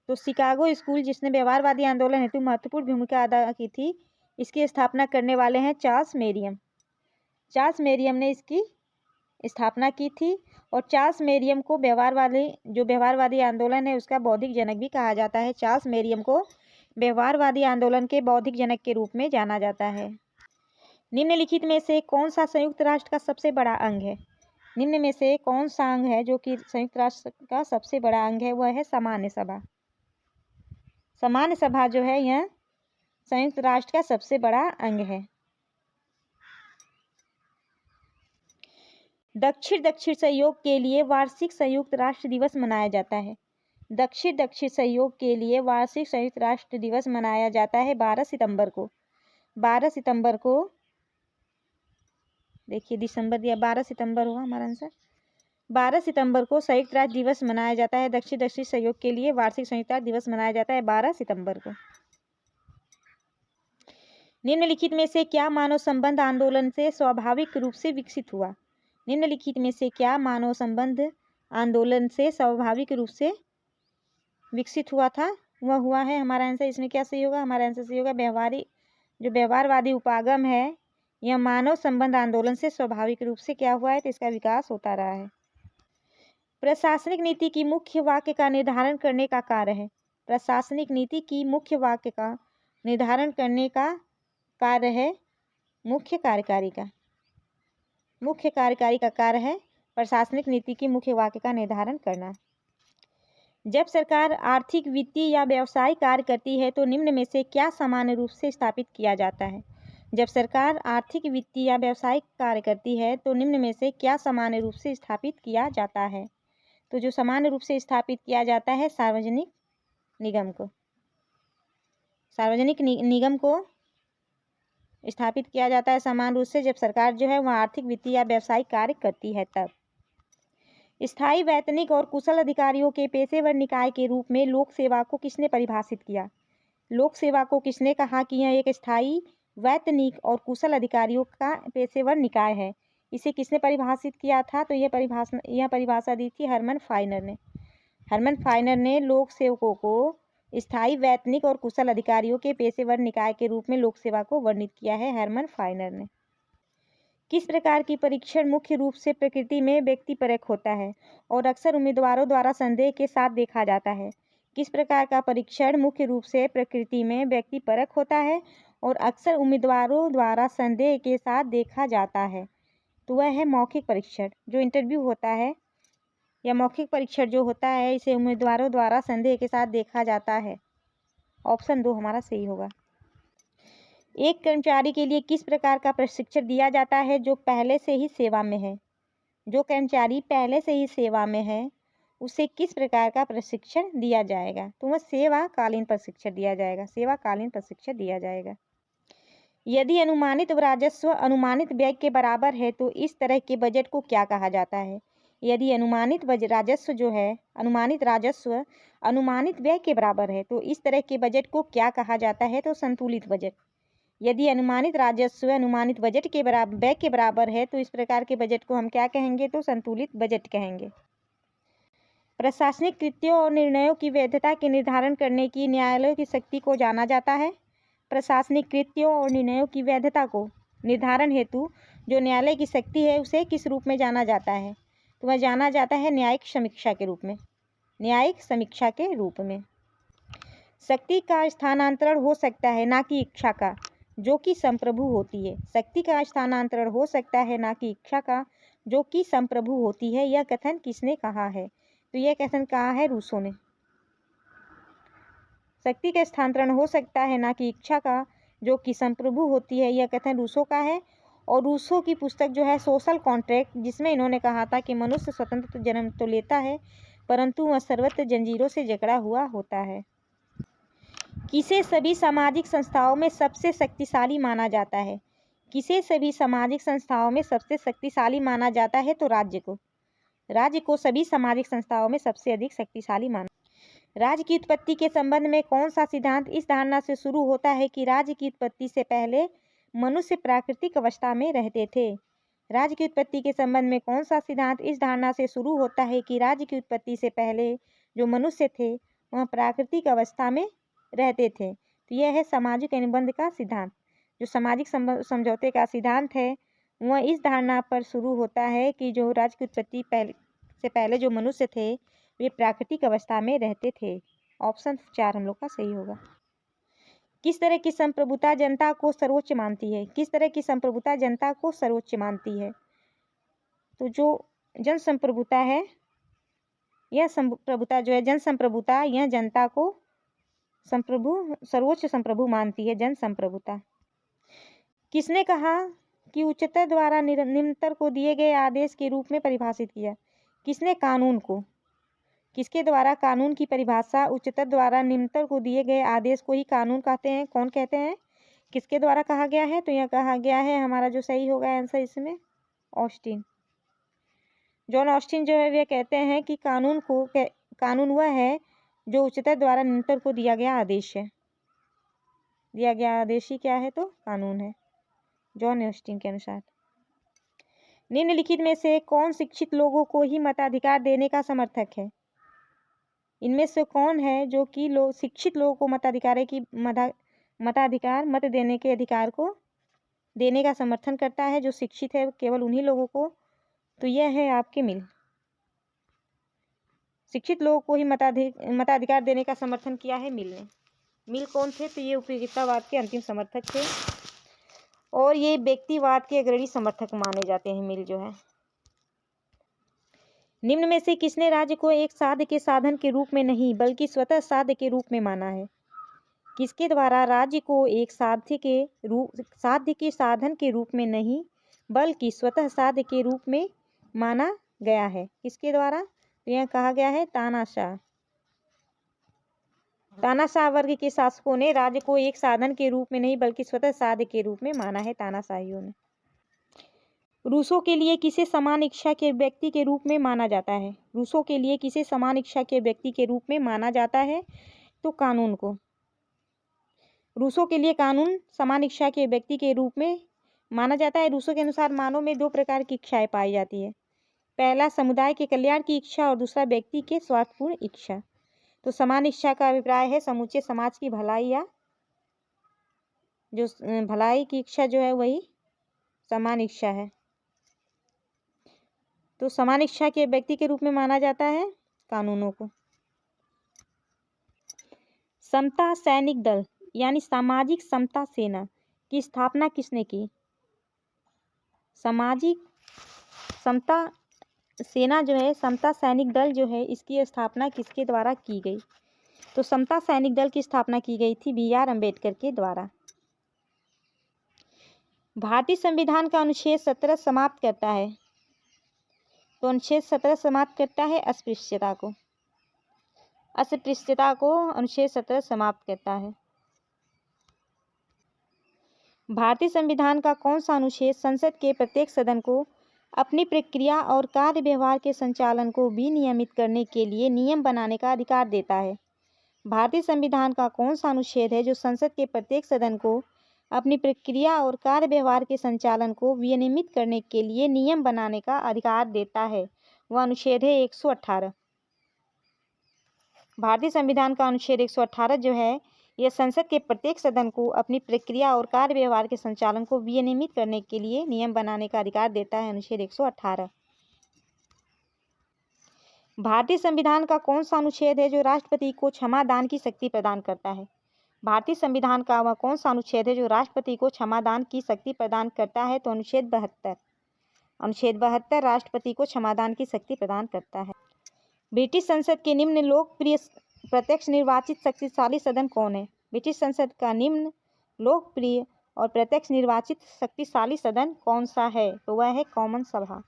तो शिकागो स्कूल जिसने व्यवहारवादी आंदोलन हेतु महत्वपूर्ण भूमिका अदा की थी, इसकी स्थापना करने वाले हैं चार्ल्स मेरियम। चार्ल्स मेरियम ने इसकी स्थापना की थी और चार्ल्स मेरियम को व्यवहारवादी आंदोलन है उसका बौद्धिक जनक भी कहा जाता है। चार्ल्स मेरियम को व्यवहारवादी आंदोलन के बौद्धिक जनक के रूप में जाना जाता है। निम्नलिखित में से कौन सा संयुक्त राष्ट्र का सबसे बड़ा अंग है? निम्न में से कौन सा अंग है जो कि संयुक्त राष्ट्र का सबसे बड़ा अंग है? वह है सामान्य सभा। सामान्य सभा जो है यह संयुक्त राष्ट्र का सबसे बड़ा अंग है। दक्षिण सहयोग के लिए वार्षिक संयुक्त राष्ट्र दिवस मनाया जाता है। दक्षिण सहयोग के लिए वार्षिक संयुक्त राष्ट्र दिवस मनाया जाता है 12 सितंबर को। 12 सितंबर को देखिए, दिसंबर दिया, 12 सितंबर हुआ हमारा आंसर। 12 सितंबर को संयुक्त राष्ट्र दिवस मनाया जाता है। दक्षिण सहयोग के लिए वार्षिक संयुक्त राष्ट्र दिवस मनाया जाता है 12 सितंबर को। निम्नलिखित में से क्या मानव संबंध आंदोलन से स्वाभाविक रूप से विकसित हुआ? निम्नलिखित में से क्या मानव संबंध आंदोलन से स्वाभाविक रूप से विकसित हुआ था? वह हुआ है, हमारा आंसर इसमें क्या सही होगा? हमारा आंसर सही होगा व्यवहारवादी उपागम है, यह मानव संबंध आंदोलन से स्वाभाविक रूप से क्या हुआ है? तो इसका विकास होता रहा है। प्रशासनिक नीति की मुख्य वाक्य का निर्धारण करने का कार्य है। प्रशासनिक नीति की मुख्य वाक्य का निर्धारण करने का कार्य है मुख्य कार्यकारी का। मुख्य कार्यकारी का कार्य है प्रशासनिक नीति की मुख्य वाक्य का निर्धारण करना। जब सरकार आर्थिक, वित्तीय या व्यवसायिक कार्य करती है तो निम्न में से क्या सामान्य रूप से स्थापित किया जाता है? जब सरकार आर्थिक, वित्तीय या व्यवसायिक कार्य करती है तो निम्न में से क्या सामान्य रूप से स्थापित किया जाता है? तो जो सामान्य रूप से स्थापित किया जाता है सार्वजनिक निगम को, सार्वजनिक निगम को स्थापित किया जाता है समान रूप से जब सरकार जो है वह आर्थिक, वित्तीय या व्यावसायिक कार्य करती है तब। स्थायी, वैतनिक और कुशल अधिकारियों के पेशेवर निकाय के रूप में लोक सेवा को किसने परिभाषित किया? लोक सेवा को किसने कहा कि यह एक स्थायी, वैतनिक और कुशल अधिकारियों का पेशेवर निकाय है? इसे किसने परिभाषित किया था? तो यह परिभाषा दी थी हरमन फाइनर ने। हरमन फाइनर ने लोक सेवकों को स्थायी, वैतनिक और कुशल अधिकारियों के पेशेवर निकाय के रूप में लोक सेवा को वर्णित किया है हरमन फाइनर ने। किस प्रकार की परीक्षण मुख्य रूप से प्रकृति में व्यक्तिपरक होता है और अक्सर उम्मीदवारों द्वारा संदेह के साथ देखा जाता है? किस प्रकार का परीक्षण मुख्य रूप से प्रकृति में व्यक्तिपरक होता है और अक्सर उम्मीदवारों द्वारा संदेह के साथ देखा जाता है? तो वह है मौखिक परीक्षण। जो इंटरव्यू होता है या मौखिक परीक्षण जो होता है इसे उम्मीदवारों द्वारा संदेह के साथ देखा जाता है। ऑप्शन 2 हमारा सही होगा। एक कर्मचारी के लिए किस प्रकार का प्रशिक्षण दिया जाता है जो पहले से ही सेवा में है? जो कर्मचारी पहले से ही सेवा में है उसे किस प्रकार का प्रशिक्षण दिया जाएगा? तो वह सेवाकालीन प्रशिक्षण दिया जाएगा। सेवाकालीन प्रशिक्षण दिया जाएगा। यदि अनुमानित राजस्व अनुमानित व्यय के बराबर है तो इस तरह के बजट को क्या कहा जाता है? यदि अनुमानित राजस्व जो है अनुमानित राजस्व अनुमानित व्यय के बराबर है तो इस तरह के बजट को क्या कहा जाता है? तो संतुलित बजट। यदि अनुमानित राजस्व अनुमानित बजट के बराबर व्यय के बराबर है तो इस प्रकार के बजट को हम क्या कहेंगे? तो संतुलित बजट कहेंगे। प्रशासनिक कृत्यों और निर्णयों की वैधता के निर्धारण करने की न्यायालयों की शक्ति को जाना जाता है। प्रशासनिक कृत्यों और निर्णयों की वैधता को निर्धारण हेतु जो न्यायालय की शक्ति है उसे किस रूप में जाना जाता है? तो वह जाना जाता है न्यायिक समीक्षा के रूप में। न्यायिक समीक्षा के रूप में। शक्ति का स्थानांतरण हो सकता है ना कि इच्छा का, जो कि संप्रभु होती है। शक्ति का स्थानांतरण हो सकता है ना कि इच्छा का, जो कि संप्रभु होती है। यह कथन किसने कहा है? तो यह कथन कहा है रूसो ने। शक्ति का स्थानांतरण हो सकता है ना कि इच्छा का, जो कि संप्रभु होती है। यह कथन रूसो का है और रूसो की पुस्तक जो है सोशल कॉन्ट्रैक्ट, जिसमें इन्होंने कहा था कि मनुष्य स्वतंत्र जन्म तो लेता है परंतु वह सर्वत्र जंजीरों से जकड़ा हुआ होता है। किसे सभी सामाजिक संस्थाओं में सबसे शक्तिशाली माना जाता है? किसे सभी सामाजिक संस्थाओं में सबसे शक्तिशाली माना जाता है? तो राज्य को। राज्य को सभी सामाजिक संस्थाओं में सबसे अधिक शक्तिशाली माना। राज्य की उत्पत्ति के संबंध में कौन सा सिद्धांत इस धारणा से शुरू होता है कि राज्य की उत्पत्ति से पहले मनुष्य प्राकृतिक अवस्था में रहते थे? राज्य की उत्पत्ति के संबंध में कौन सा सिद्धांत इस धारणा से शुरू होता है कि राज्य की उत्पत्ति से पहले जो मनुष्य थे वह प्राकृतिक अवस्था में रहते थे? तो यह है सामाजिक अनुबंध का सिद्धांत। जो सामाजिक समझौते का सिद्धांत है वह इस धारणा पर शुरू होता है कि जो राज्य की उत्पत्ति से पहले जो मनुष्य थे वे प्राकृतिक अवस्था में रहते थे। ऑप्शन 4 हम लोग का सही होगा। किस तरह की संप्रभुता जनता को सर्वोच्च मानती है? किस तरह की संप्रभुता जनता को सर्वोच्च मानती है? तो जो जन संप्रभुता है यह संप्रभुता जो है जन संप्रभुता यह जनता को सर्वोच्च संप्रभु मानती है। जन संप्रभुता। किसने कहा कि उच्चतर द्वारा निम्नतर को दिए गए आदेश के रूप में परिभाषित किया? किसने कानून को? किसके द्वारा कानून की परिभाषा उच्चतर द्वारा निम्नतर को दिए गए आदेश को ही कानून कहते हैं? कौन कहते हैं? किसके द्वारा कहा गया है? तो यह कहा गया है हमारा जो सही होगा आंसर इसमें ऑस्टिन। जॉन ऑस्टिन जो है वे कहते हैं कि कानून वह है जो उच्चतर द्वारा निम्नतर को दिया गया आदेश है। दिया गया आदेश ही क्या है? तो कानून है जॉन ऑस्टिन के अनुसार। निम्नलिखित में से कौन शिक्षित लोगों को ही मताधिकार देने का समर्थक है? इनमें से कौन है जो कि शिक्षित लोगों को मताधिकार मत देने के अधिकार को देने का समर्थन करता है? जो शिक्षित है केवल उन्हीं लोगों को। तो यह है आपके मिल। शिक्षित लोगों को ही मताधिकार देने का समर्थन किया है मिल ने। मिल कौन थे? तो ये उपयोगितावाद के अंतिम समर्थक थे और ये व्यक्तिवाद के अग्रणी समर्थक माने जाते हैं मिल जो है। निम्न में से किसने राज्य को एक साध्य के साधन के रूप में नहीं बल्कि स्वतः साध्य के रूप में माना है? किसके द्वारा राज्य को एक साध्य के साधन के रूप में नहीं बल्कि स्वतः साध्य के रूप में माना गया है? किसके द्वारा? तो यह कहा गया है तानाशाह। तानाशाह वर्ग के शासकों ने राज्य को एक साधन के रूप में नहीं बल्कि स्वतः साध्य के रूप में माना है। तानाशाहियों ने। रूसों के लिए किसे समान इच्छा के व्यक्ति के रूप में माना जाता है? रूसों के लिए किसे समान इच्छा के व्यक्ति के रूप में माना जाता है? तो कानून को। रूसों के लिए कानून समान इच्छा के व्यक्ति के रूप में माना जाता है। रूसों के अनुसार मानव में दो प्रकार की इच्छाएं पाई जाती है। पहला समुदाय के कल्याण की इच्छा और दूसरा व्यक्ति के स्वार्थपूर्ण इच्छा। तो समान इच्छा का अभिप्राय है समूचे समाज की भलाई या जो भलाई की इच्छा जो है वही समान इच्छा है। तो समान इच्छा के व्यक्ति के रूप में माना जाता है कानूनों को। समता सैनिक दल यानी सामाजिक समता सेना की स्थापना किसने की? सामाजिक समता सेना जो है, समता सैनिक दल जो है, इसकी स्थापना किसके द्वारा की गई? तो समता सैनिक दल की स्थापना की गई थी BR अम्बेडकर के द्वारा। भारतीय संविधान का अनुच्छेद 17 समाप्त करता है। तो अनुच्छेद 17 समाप्त करता है अस्पृश्यता को। अस्पृश्यता को अनुच्छेद 17 समाप्त करता है। भारतीय संविधान का कौन सा अनुच्छेद संसद के प्रत्येक सदन को अपनी प्रक्रिया और कार्य व्यवहार के संचालन को विनियमित करने के लिए नियम बनाने का अधिकार देता है? भारतीय संविधान का कौन सा अनुच्छेद है जो संसद के प्रत्येक सदन को अपनी प्रक्रिया और कार्य व्यवहार के संचालन को विनियमित करने के लिए नियम बनाने का अधिकार देता है? वह अनुच्छेद है 118। भारतीय संविधान का अनुच्छेद 118 जो है यह संसद के प्रत्येक सदन को अपनी प्रक्रिया और कार्य व्यवहार के संचालन को विनियमित करने के लिए नियम बनाने का अधिकार देता है। अनुच्छेद 118। भारतीय संविधान का कौन सा अनुच्छेद है जो राष्ट्रपति को क्षमा दान की शक्ति प्रदान करता है? भारतीय संविधान का वह कौन सा अनुच्छेद है जो राष्ट्रपति को क्षमा दान की शक्ति प्रदान करता है? तो अनुच्छेद 72। अनुच्छेद 72 राष्ट्रपति को क्षमादान की शक्ति प्रदान करता है। ब्रिटिश संसद के निम्न लोकप्रिय प्रत्यक्ष निर्वाचित शक्तिशाली सदन कौन है? ब्रिटिश संसद का निम्न लोकप्रिय और प्रत्यक्ष निर्वाचित शक्तिशाली सदन कौन सा है? तो वह है कॉमन सभा।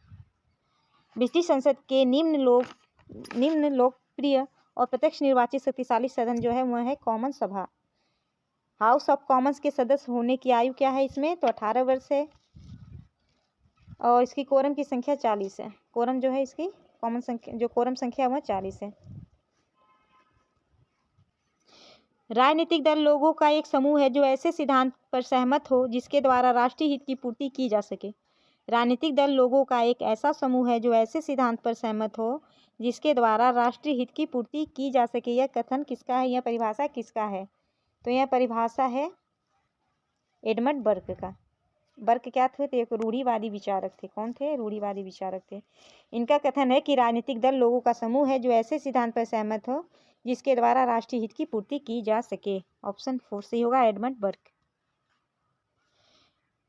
ब्रिटिश संसद के निम्न लोकप्रिय और प्रत्यक्ष निर्वाचित शक्तिशाली सदन जो है वह है कॉमन सभा। हाउस ऑफ कॉमन्स के सदस्य होने की आयु क्या है इसमें? तो 18 वर्ष है और इसकी कोरम की संख्या 40 है। कोरम जो है इसकी कॉमन संख्या जो कोरम संख्या वह 40 है। राजनीतिक दल लोगों का एक समूह है जो ऐसे सिद्धांत पर सहमत हो जिसके द्वारा राष्ट्रीय हित की पूर्ति की जा सके। राजनीतिक दल लोगों का एक ऐसा समूह है जो ऐसे सिद्धांत पर सहमत हो जिसके द्वारा राष्ट्रीय हित की पूर्ति की जा सके। यह कथन किसका है? यह परिभाषा किसका है? तो यह परिभाषा है एडमंड बर्क का। बर्क क्या थे? तो एक रूढ़िवादी विचारक थे। कौन थे? रूढ़िवादी विचारक थे। इनका कथन है कि राजनीतिक दल लोगों का समूह है जो ऐसे सिद्धांत पर सहमत हो जिसके द्वारा राष्ट्रीय हित की पूर्ति की जा सके। ऑप्शन 4 सही होगा, एडमंड बर्क।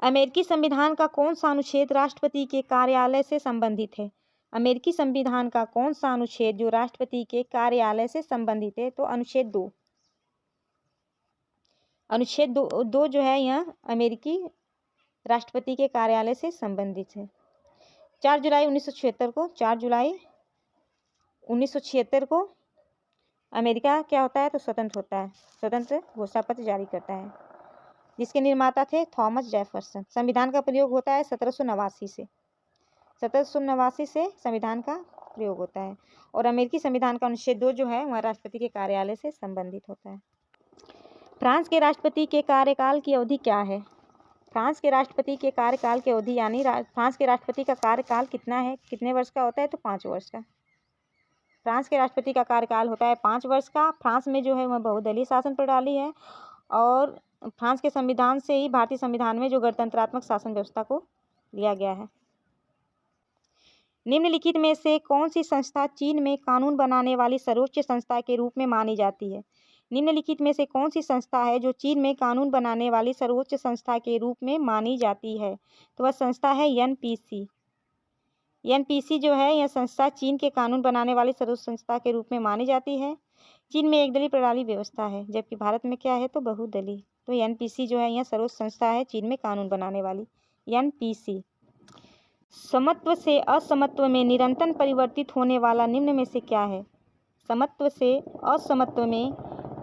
अमेरिकी संविधान का कौन सा अनुच्छेद राष्ट्रपति के कार्यालय से संबंधित है? अमेरिकी संविधान का कौन सा अनुच्छेद जो राष्ट्रपति के कार्यालय से संबंधित है? तो अनुच्छेद 2। अनुच्छेद 2 जो है यह अमेरिकी राष्ट्रपति के कार्यालय से संबंधित है। 4 जुलाई 1976 को अमेरिका क्या होता है? तो स्वतंत्र होता है। स्वतंत्र घोषणा पत्र जारी करता है जिसके निर्माता थे थॉमस जेफरसन। संविधान का प्रयोग होता है 1789 से। 1789 से संविधान का प्रयोग होता है और अमेरिकी संविधान का अनुच्छेद 2 जो है वह राष्ट्रपति के कार्यालय से संबंधित होता है। फ्रांस के राष्ट्रपति के कार्यकाल की अवधि क्या है? फ्रांस के राष्ट्रपति के कार्यकाल की अवधि यानी फ्रांस के राष्ट्रपति का कार्यकाल कितना है? कितने वर्ष का होता है? तो 5 वर्ष का। फ्रांस के राष्ट्रपति का कार्यकाल होता है 5 वर्ष का। फ्रांस में जो है वह बहुदलीय शासन प्रणाली है और फ्रांस के संविधान से ही भारतीय संविधान में जो गणतंत्रात्मक शासन व्यवस्था को लिया गया है। निम्नलिखित में से कौन सी संस्था चीन में कानून बनाने वाली सर्वोच्च संस्था के रूप में मानी जाती है? निम्नलिखित में से कौन सी संस्था है जो चीन में कानून बनाने वाली सर्वोच्च संस्था के रूप में मानी जाती है? तो वह संस्था है एनपीसी। एनपीसी जो है यह संस्था चीन के कानून बनाने वाली सर्वोच्च संस्था के रूप में मानी जाती है। चीन में एकदलीय प्रणाली व्यवस्था है जबकि भारत में क्या है? तो बहुदलीय। तो एनपीसी जो है यह सर्वोच्च संस्था है चीन में कानून बनाने वाली, एनपीसी। समत्व से असमत्व में निरंतर परिवर्तित होने वाला निम्न में से क्या है? समत्व से असमत्व में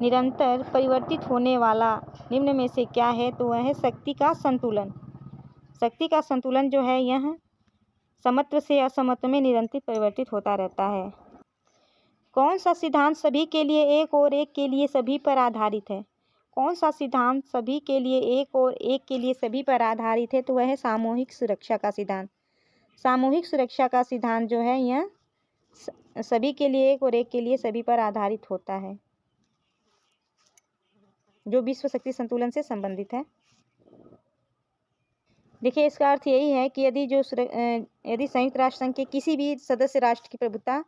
निरंतर परिवर्तित होने वाला निम्न में से क्या है? तो वह है शक्ति का संतुलन। शक्ति का संतुलन जो है यह समत्व से असमत्व में निरंतर परिवर्तित होता रहता है। कौन सा सिद्धांत सभी के लिए एक और एक के लिए सभी पर आधारित है? कौन सा सिद्धांत सभी के लिए एक और एक के लिए सभी पर आधारित है? तो वह है सामूहिक सुरक्षा का सिद्धांत। सामूहिक सुरक्षा का सिद्धांत जो है यह सभी के लिए एक और एक के लिए सभी पर आधारित होता है, जो विश्व शक्ति संतुलन से संबंधित है। देखिए, इसका अर्थ यही है कि यदि संयुक्त राष्ट्र संघ के किसी भी सदस्य राष्ट्र की प्रभुता,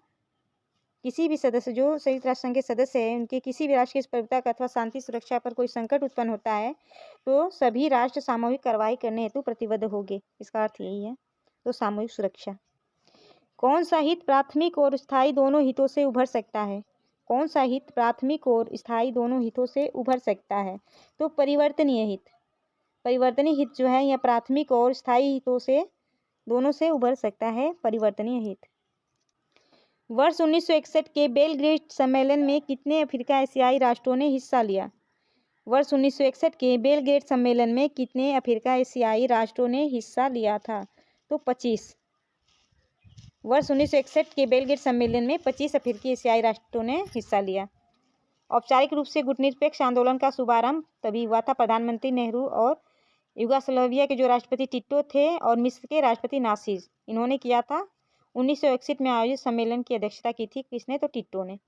किसी भी सदस्य जो संयुक्त राष्ट्र संघ के सदस्य हैं, उनके किसी भी राष्ट्र की प्रभुता का अथवा शांति सुरक्षा पर कोई संकट उत्पन्न होता है तो सभी राष्ट्र सामूहिक कार्रवाई करने हेतु प्रतिबद्ध होंगे। इसका अर्थ यही है। तो सामूहिक सुरक्षा। कौन सा हित प्राथमिक और स्थायी दोनों हितों से उभर सकता है? कौन सा हित प्राथमिक और स्थायी दोनों हितों से उभर सकता है? तो परिवर्तनीय हित। परिवर्तनीय हित जो है यह प्राथमिक और स्थायी हितों से दोनों से उभर सकता है। परिवर्तनीय हित। वर्ष 1961 के बेलग्रेड सम्मेलन में कितने अफ्रीका एशियाई राष्ट्रों ने हिस्सा लिया? वर्ष 1961 के बेलग्रेड सम्मेलन में कितने अफ्रीका एशियाई राष्ट्रों ने हिस्सा लिया था? तो 25। वर्ष 1961 के बेलग्रेड सम्मेलन में 25 अफ्रीकी एशियाई राष्ट्रों ने हिस्सा लिया। औपचारिक रूप से गुटनिरपेक्ष आंदोलन का शुभारंभ तभी हुआ था। प्रधानमंत्री नेहरू और युगोस्लाविया के जो राष्ट्रपति टिटो थे और मिस्र के राष्ट्रपति नासिर, इन्होंने किया था। 1961 में आयोजित सम्मेलन की अध्यक्षता की थी किसने? तो टिटो ने।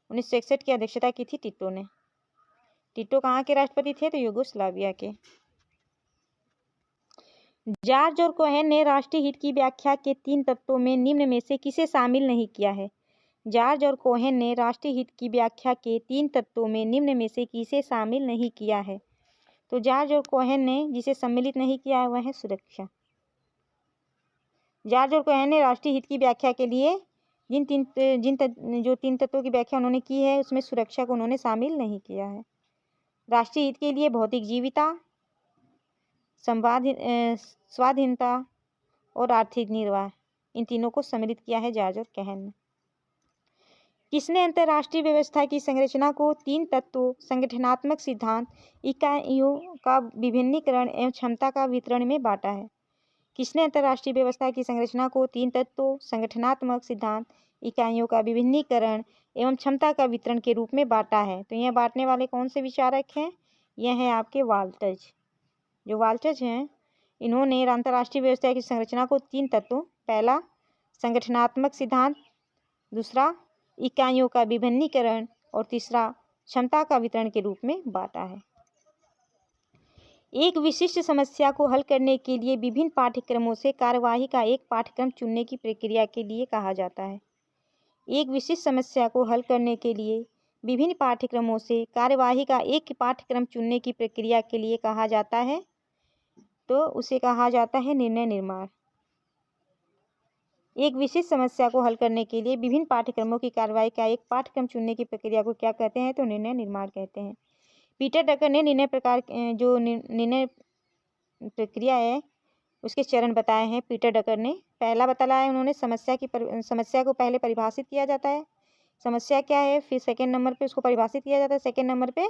1961 की अध्यक्षता की थी टिटो ने। टिटो कहाँ के राष्ट्रपति थे? तो युगोस्लाविया के। जॉर्ज और कोहेन ने राष्ट्रीय हित की व्याख्या के 3 तत्वों में निम्न में से किसे शामिल नहीं किया है? जॉर्ज और कोहेन ने राष्ट्रीय हित की व्याख्या के 3 तत्वों में निम्न में से किसे शामिल नहीं किया है? तो जॉर्ज और कोहेन ने जिसे सम्मिलित नहीं किया है वह है सुरक्षा। जॉर्ज और कोहेन ने राष्ट्रीय हित की व्याख्या के लिए जो 3 तत्वों की व्याख्या उन्होंने की है उसमें सुरक्षा को उन्होंने शामिल नहीं किया है। राष्ट्रीय हित के लिए भौतिक जीविता, स्वाधीनता और आर्थिक निर्वाह, इन तीनों को सम्मिलित किया है जॉर्ज और कोहेन ने। किसने अंतर्राष्ट्रीय व्यवस्था की संरचना को 3 तत्वों, संगठनात्मक सिद्धांत, इकाइयों का विभिन्नीकरण एवं क्षमता का वितरण में बांटा है? किसने अंतर्राष्ट्रीय व्यवस्था की संरचना को 3 तत्वों, संगठनात्मक सिद्धांत, इकाइयों का विभिन्नीकरण एवं क्षमता का वितरण के रूप में बांटा है? तो यह बांटने वाले कौन से विचारक हैं? यह है आपके वाल्टज। जो वाल्टज हैं इन्होंने अंतर्राष्ट्रीय व्यवस्था की संरचना को 3 तत्वों, पहला संगठनात्मक सिद्धांत, दूसरा इकाइयों का विभिन्नीकरण और तीसरा क्षमता का वितरण के रूप में बांटा है। एक विशिष्ट समस्या को हल करने के लिए विभिन्न पाठ्यक्रमों से कार्यवाही का एक पाठ्यक्रम चुनने की प्रक्रिया के लिए कहा जाता है। एक विशिष्ट समस्या को हल करने के लिए विभिन्न पाठ्यक्रमों से कार्यवाही का एक पाठ्यक्रम चुनने की प्रक्रिया के लिए कहा जाता है, तो उसे कहा जाता है निर्णय निर्माण। एक विशिष्ट समस्या को हल करने के लिए विभिन्न पाठ्यक्रमों की कार्यवाही का एक पाठ्यक्रम चुनने की प्रक्रिया को क्या कहते हैं? तो निर्णय निर्माण कहते हैं। पीटर ड्रकर ने निर्णय प्रक्रिया है उसके चरण बताए हैं। पीटर ड्रकर ने पहला बताया उन्होंने समस्या को पहले परिभाषित किया जाता है, समस्या क्या है, फिर सेकेंड नंबर पे उसको परिभाषित किया जाता है, सेकेंड नंबर पे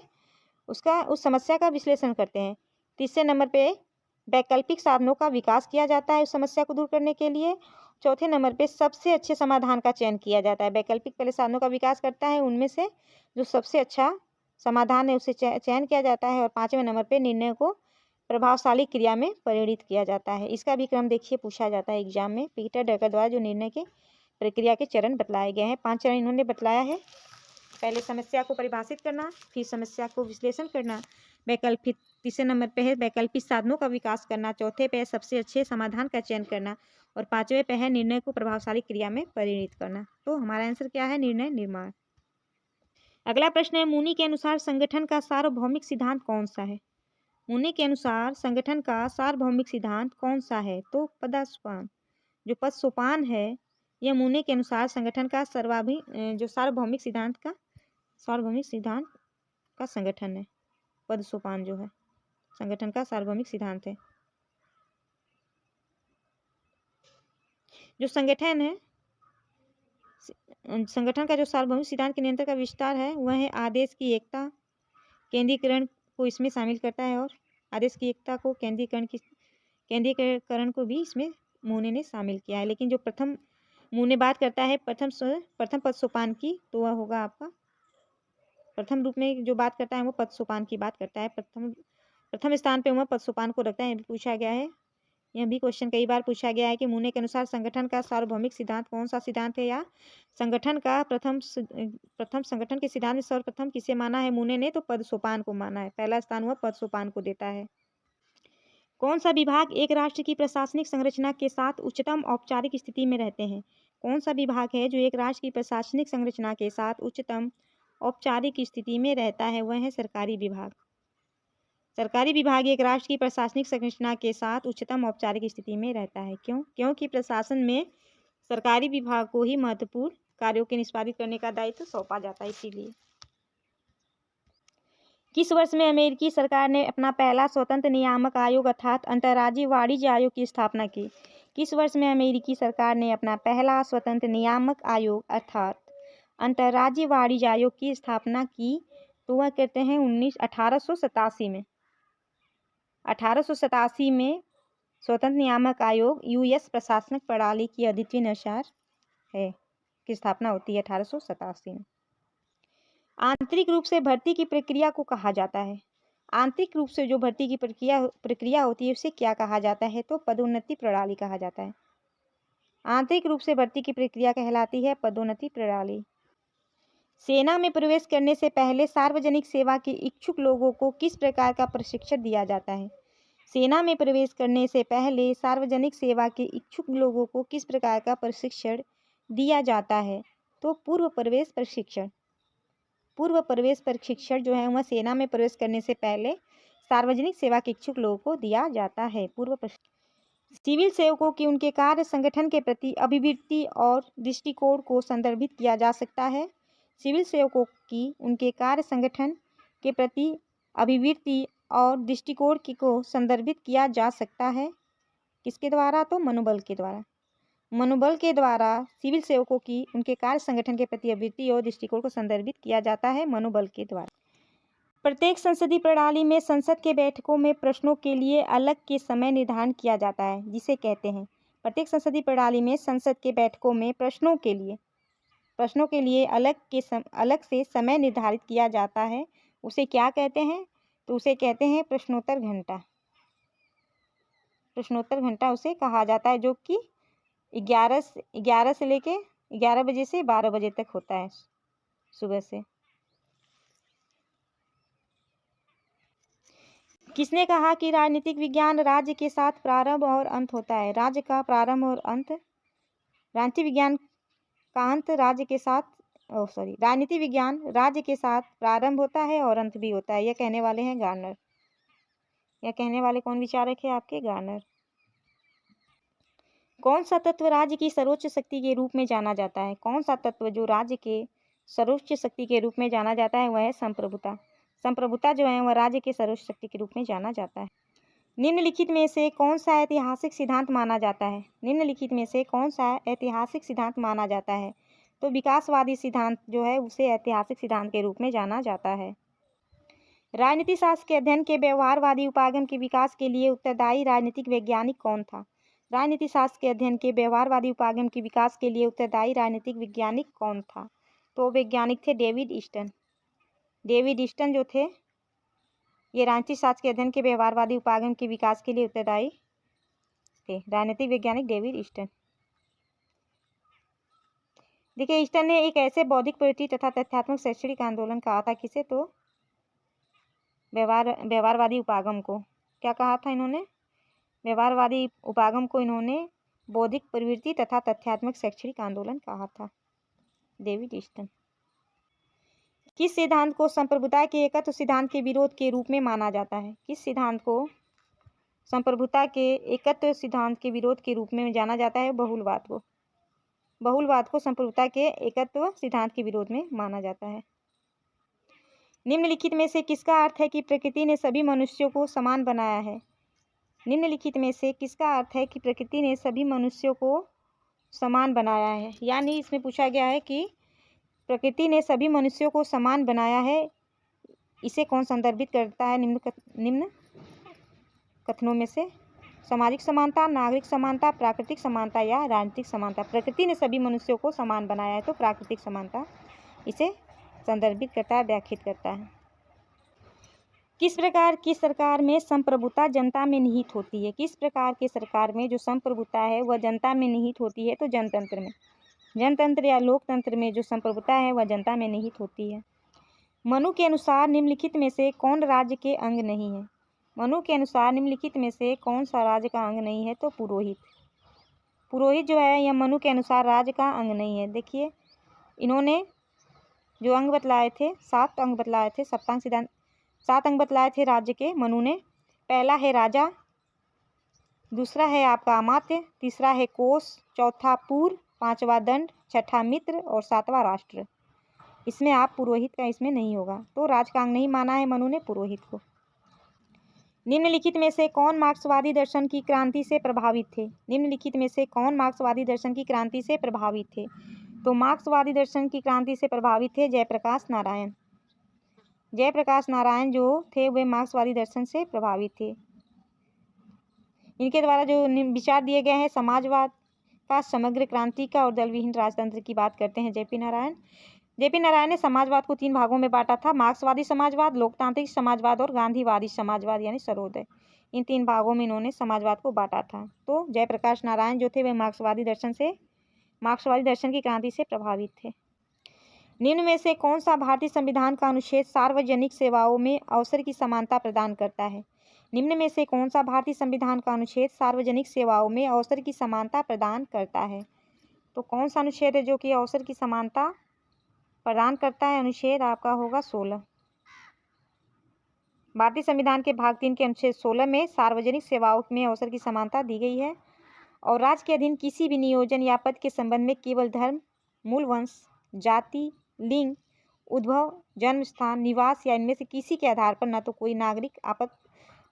उस समस्या का विश्लेषण करते हैं, तीसरे नंबर पे वैकल्पिक साधनों का विकास किया जाता है उस समस्या को दूर करने के लिए, चौथे नंबर पे सबसे अच्छे समाधान का चयन किया जाता है। वैकल्पिक पहले साधनों का विकास करता है, उनमें से जो सबसे अच्छा समाधान है उसे चयन किया जाता है, और पाँचवें नंबर पे निर्णय को प्रभावशाली क्रिया में परिणित किया जाता है। इसका भी क्रम देखिए पूछा जाता है एग्जाम में। पीटर ड्रकर द्वारा जो निर्णय के प्रक्रिया के चरण बतलाए गए हैं, 5 चरण इन्होंने बतलाया है। पहले समस्या को परिभाषित करना, फिर समस्या को विश्लेषण करना, वैकल्पिक तीसरे नंबर पे है वैकल्पिक साधनों का विकास करना, चौथे पे सबसे अच्छे समाधान का चयन करना, और पांचवें पे है निर्णय को प्रभावशाली क्रिया में परिणित करना। तो हमारा आंसर क्या है? निर्णय निर्माण। अगला प्रश्न है, मुनि के अनुसार संगठन का सार्वभौमिक सिद्धांत कौन सा है? मुनि के अनुसार संगठन का सार्वभौमिक सिद्धांत कौन सा है? तो पदसोपान। जो पदसोपान है यह मुनि के अनुसार संगठन का सार्वभौमिक सिद्धांत का संगठन है। पदसोपान जो है संगठन का सार्वभौमिक सिद्धांत है। जो संगठन है संगठन का जो सार्वभौमिक सिद्धांत के नियंत्रण का विस्तार है वह है आदेश की एकता, केंद्रीकरण को इसमें शामिल करता है, और आदेश की एकता को केंद्रीकरण को भी इसमें मूने ने शामिल किया है। लेकिन जो प्रथम मूने बात करता है प्रथम पद सोपान की, तो वह होगा आपका प्रथम रूप में जो बात करता है वो पद सोपान की बात करता है। प्रथम स्थान पे वह पद सोपान को रखता है। पूछा गया है, यह भी क्वेश्चन कई बार पूछा गया है कि मूने के अनुसार संगठन का सार्वभौमिक सिद्धांत कौन सा सिद्धांत है, या संगठन का प्रथम संगठन के सिद्धांत में सर्वप्रथम किसे माना है मूने ने, तो पद सोपान को माना है। पहला स्थान वह पद सोपान को देता है। कौन सा विभाग एक राष्ट्र की प्रशासनिक संरचना के साथ उच्चतम औपचारिक स्थिति में रहते हैं? कौन सा विभाग है जो एक राष्ट्र की प्रशासनिक संरचना के साथ उच्चतम औपचारिक स्थिति में रहता है? वह है सरकारी विभाग। सरकारी विभाग एक राष्ट्र की प्रशासनिक संरचना के साथ उच्चतम औपचारिक स्थिति में रहता है। क्यों? क्योंकि प्रशासन में सरकारी विभाग को ही महत्वपूर्ण कार्यों के निष्पादित करने का दायित्व सौंपा जाता है, इसीलिए। किस वर्ष में अमेरिकी सरकार ने अपना पहला स्वतंत्र नियामक आयोग अर्थात अंतर्राज्यीय वाणिज्य आयोग की स्थापना की? किस वर्ष में अमेरिकी सरकार ने अपना पहला स्वतंत्र नियामक आयोग अर्थात अंतर्राज्यीय वाणिज्य आयोग की स्थापना की? तो वह कहते हैं 1887 में। 1887 में स्वतंत्र नियामक आयोग यूएस प्रशासनिक प्रणाली की अद्वितीय अनुसार है की स्थापना होती है 1887 में। आंतरिक रूप से भर्ती की प्रक्रिया को कहा जाता है। आंतरिक रूप से जो भर्ती की प्रक्रिया होती है उसे क्या कहा जाता है? तो पदोन्नति प्रणाली कहा जाता है। आंतरिक रूप से भर्ती की प्रक्रिया कहलाती है पदोन्नति प्रणाली। सेना में प्रवेश करने से पहले सार्वजनिक सेवा के इच्छुक लोगों को किस प्रकार का प्रशिक्षण दिया जाता है? सेना में प्रवेश करने से पहले सार्वजनिक सेवा के इच्छुक लोगों को किस प्रकार का प्रशिक्षण दिया जाता है? तो पूर्व प्रवेश प्रशिक्षण। पूर्व प्रवेश प्रशिक्षण जो है वह सेना में प्रवेश करने से पहले सार्वजनिक सेवा के इच्छुक लोगों को दिया जाता है। पूर्व प्रशिक्षण। सिविल सेवकों की उनके कार्य संगठन के प्रति अभिवृत्ति और दृष्टिकोण को संदर्भित किया जा सकता है। सिविल सेवकों की उनके कार्य संगठन के प्रति अभिवृत्ति और दृष्टिकोण को संदर्भित किया जा सकता है। किसके द्वारा? तो मनोबल के द्वारा। मनोबल के द्वारा सिविल सेवकों की उनके कार्य संगठन के प्रति अभिवृत्ति और दृष्टिकोण को संदर्भित किया जाता है मनोबल के द्वारा। प्रत्येक संसदीय प्रणाली में संसद के बैठकों में प्रश्नों के लिए अलग के समय निर्धारण किया जाता है, जिसे कहते हैं। प्रत्येक संसदीय प्रणाली में संसद के बैठकों में प्रश्नों के लिए अलग से समय निर्धारित किया जाता है। उसे क्या कहते हैं? तो उसे कहते हैं प्रश्नोत्तर घंटा। प्रश्नोत्तर घंटा उसे कहा जाता है, जो कि 11 से लेके 11 बजे से 12 बजे तक होता है सुबह से। किसने कहा कि राजनीतिक विज्ञान राज्य के साथ प्रारंभ और अंत होता है? राज्य का प्रारंभ और अंत, राजनीतिक विज्ञान का अंत राज्य के साथ राजनीतिक विज्ञान राज्य के साथ प्रारंभ होता है और अंत भी होता है। यह कहने वाले हैं गार्नर। यह कहने वाले कौन विचारक है आपके? गार्नर। कौन सा तत्व राज्य की सर्वोच्च शक्ति के रूप में जाना जाता है? कौन सा तत्व जो राज्य के सर्वोच्च शक्ति के रूप में जाना जाता है वह है संप्रभुता। संप्रभुता जो है वह राज्य के सर्वोच्च शक्ति के रूप में जाना जाता है। निम्नलिखित में से कौन सा ऐतिहासिक सिद्धांत माना जाता है? निम्नलिखित में से कौन सा ऐतिहासिक सिद्धांत माना जाता है? तो विकासवादी सिद्धांत जो है उसे ऐतिहासिक सिद्धांत के रूप में जाना जाता है। राजनीति शास्त्र के अध्ययन के व्यवहारवादी उपागम के विकास के लिए उत्तरदायी राजनीतिक वैज्ञानिक कौन था? राजनीति शास्त्र के अध्ययन के व्यवहारवादी उपागम के विकास के लिए उत्तरदायी राजनीतिक वैज्ञानिक कौन था? तो वैज्ञानिक थे डेविड ईस्टन। डेविड ईस्टन जो थे ये राजनीति शास्त्र के अध्ययन के व्यवहारवादी उपागम के विकास के लिए उत्तरदायी थे। राजनीतिक वैज्ञानिक डेविड ईस्टन। देखिए, ईस्टन ने एक ऐसे बौद्धिक प्रवृत्ति तथा तथ्यात्मक शैक्षणिक आंदोलन कहा था। किसे? तो व्यवहारवादी उपागम को। क्या कहा था इन्होंने? व्यवहारवादी उपागम को इन्होंने बौद्धिक प्रवृत्ति तथा तथ्यात्मक शैक्षणिक आंदोलन कहा था, डेविड ईस्टन। किस सिद्धांत को संप्रभुता के एकत्व सिद्धांत के विरोध के रूप में माना जाता है? किस सिद्धांत को संप्रभुता के एकत्व सिद्धांत के विरोध के रूप में जाना जाता है? बहुलवाद को। बहुलवाद को संप्रभुता के एकत्व सिद्धांत के विरोध में माना जाता है। निम्नलिखित में से किसका अर्थ है कि प्रकृति ने सभी मनुष्यों को समान बनाया है? निम्नलिखित में से किसका अर्थ है कि प्रकृति ने सभी मनुष्यों को समान बनाया है, यानी इसमें पूछा गया है कि प्रकृति ने सभी मनुष्यों को समान बनाया है, इसे कौन संदर्भित करता है निम्न कथनों में से? सामाजिक समानता, नागरिक समानता, प्राकृतिक समानता या राजनीतिक समानता। प्रकृति ने सभी मनुष्यों को समान बनाया है तो प्राकृतिक समानता इसे संदर्भित करता है, व्याख्यात करता है। किस प्रकार की सरकार में संप्रभुता जनता में निहित होती है? किस प्रकार की सरकार में जो संप्रभुता है वह जनता में निहित होती है? तो जनतंत्र में। जनतंत्र या लोकतंत्र में जो संप्रभुता है वह जनता में निहित होती है। मनु के अनुसार निम्नलिखित में से कौन राज्य के अंग नहीं है? मनु के अनुसार निम्नलिखित में से कौन सा राज्य का अंग नहीं है? तो पुरोहित। पुरोहित जो है यह मनु के अनुसार राज्य का अंग नहीं है। देखिए इन्होंने जो अंग बतलाए थे, 7 अंग बतलाए थे, सप्तांग सिद्धांत 7 अंग बतलाए थे राज्य के मनु ने। पहला है राजा, दूसरा है आपका अमात्य, तीसरा है कोष, चौथा पूर्व, पांचवा दंड, छठा मित्र और सातवां राष्ट्र। इसमें आप पुरोहित का इसमें नहीं होगा, तो राजकांग नहीं माना है मनु ने पुरोहित को। निम्नलिखित में से कौन मार्क्सवादी दर्शन की क्रांति से प्रभावित थे? निम्नलिखित में से कौन मार्क्सवादी दर्शन की क्रांति से प्रभावित थे? तो मार्क्सवादी दर्शन की क्रांति से प्रभावित थे जयप्रकाश नारायण। जयप्रकाश नारायण जो थे वे मार्क्सवादी दर्शन से प्रभावित थे। इनके द्वारा जो विचार दिए गए हैं समाजवाद का, समग्र क्रांति का और दलविहीन राजतंत्र की बात करते हैं जेपी नारायण। जेपी नारायण ने समाजवाद को 3 भागों में बांटा था, मार्क्सवादी समाजवाद, लोकतांत्रिक समाजवाद और गांधीवादी समाजवाद यानी सर्वोदय। इन 3 भागों में इन्होंने समाजवाद को बांटा था। तो जयप्रकाश नारायण जो थे वे मार्क्सवादी दर्शन की क्रांति से प्रभावित थे। निम्न में से कौन सा भारतीय संविधान का अनुच्छेद सार्वजनिक सेवाओं में अवसर की समानता प्रदान करता है? निम्न में से कौन सा भारतीय संविधान का अनुच्छेद सार्वजनिक सेवाओं में अवसर की समानता प्रदान करता है? तो कौन सा अनुच्छेद है जो कि अवसर की समानता प्रदान करता है? अनुच्छेद आपका होगा 16। भारतीय संविधान के भाग 3 के अनुच्छेद 16 में सार्वजनिक सेवाओं में अवसर की समानता दी गई है और राज्य के अधीन किसी भी नियोजन या पद के संबंध में केवल धर्म, मूल वंश, जाति, लिंग, उद्भव, जन्म स्थान, निवास या इनमें से किसी के आधार पर न तो कोई नागरिक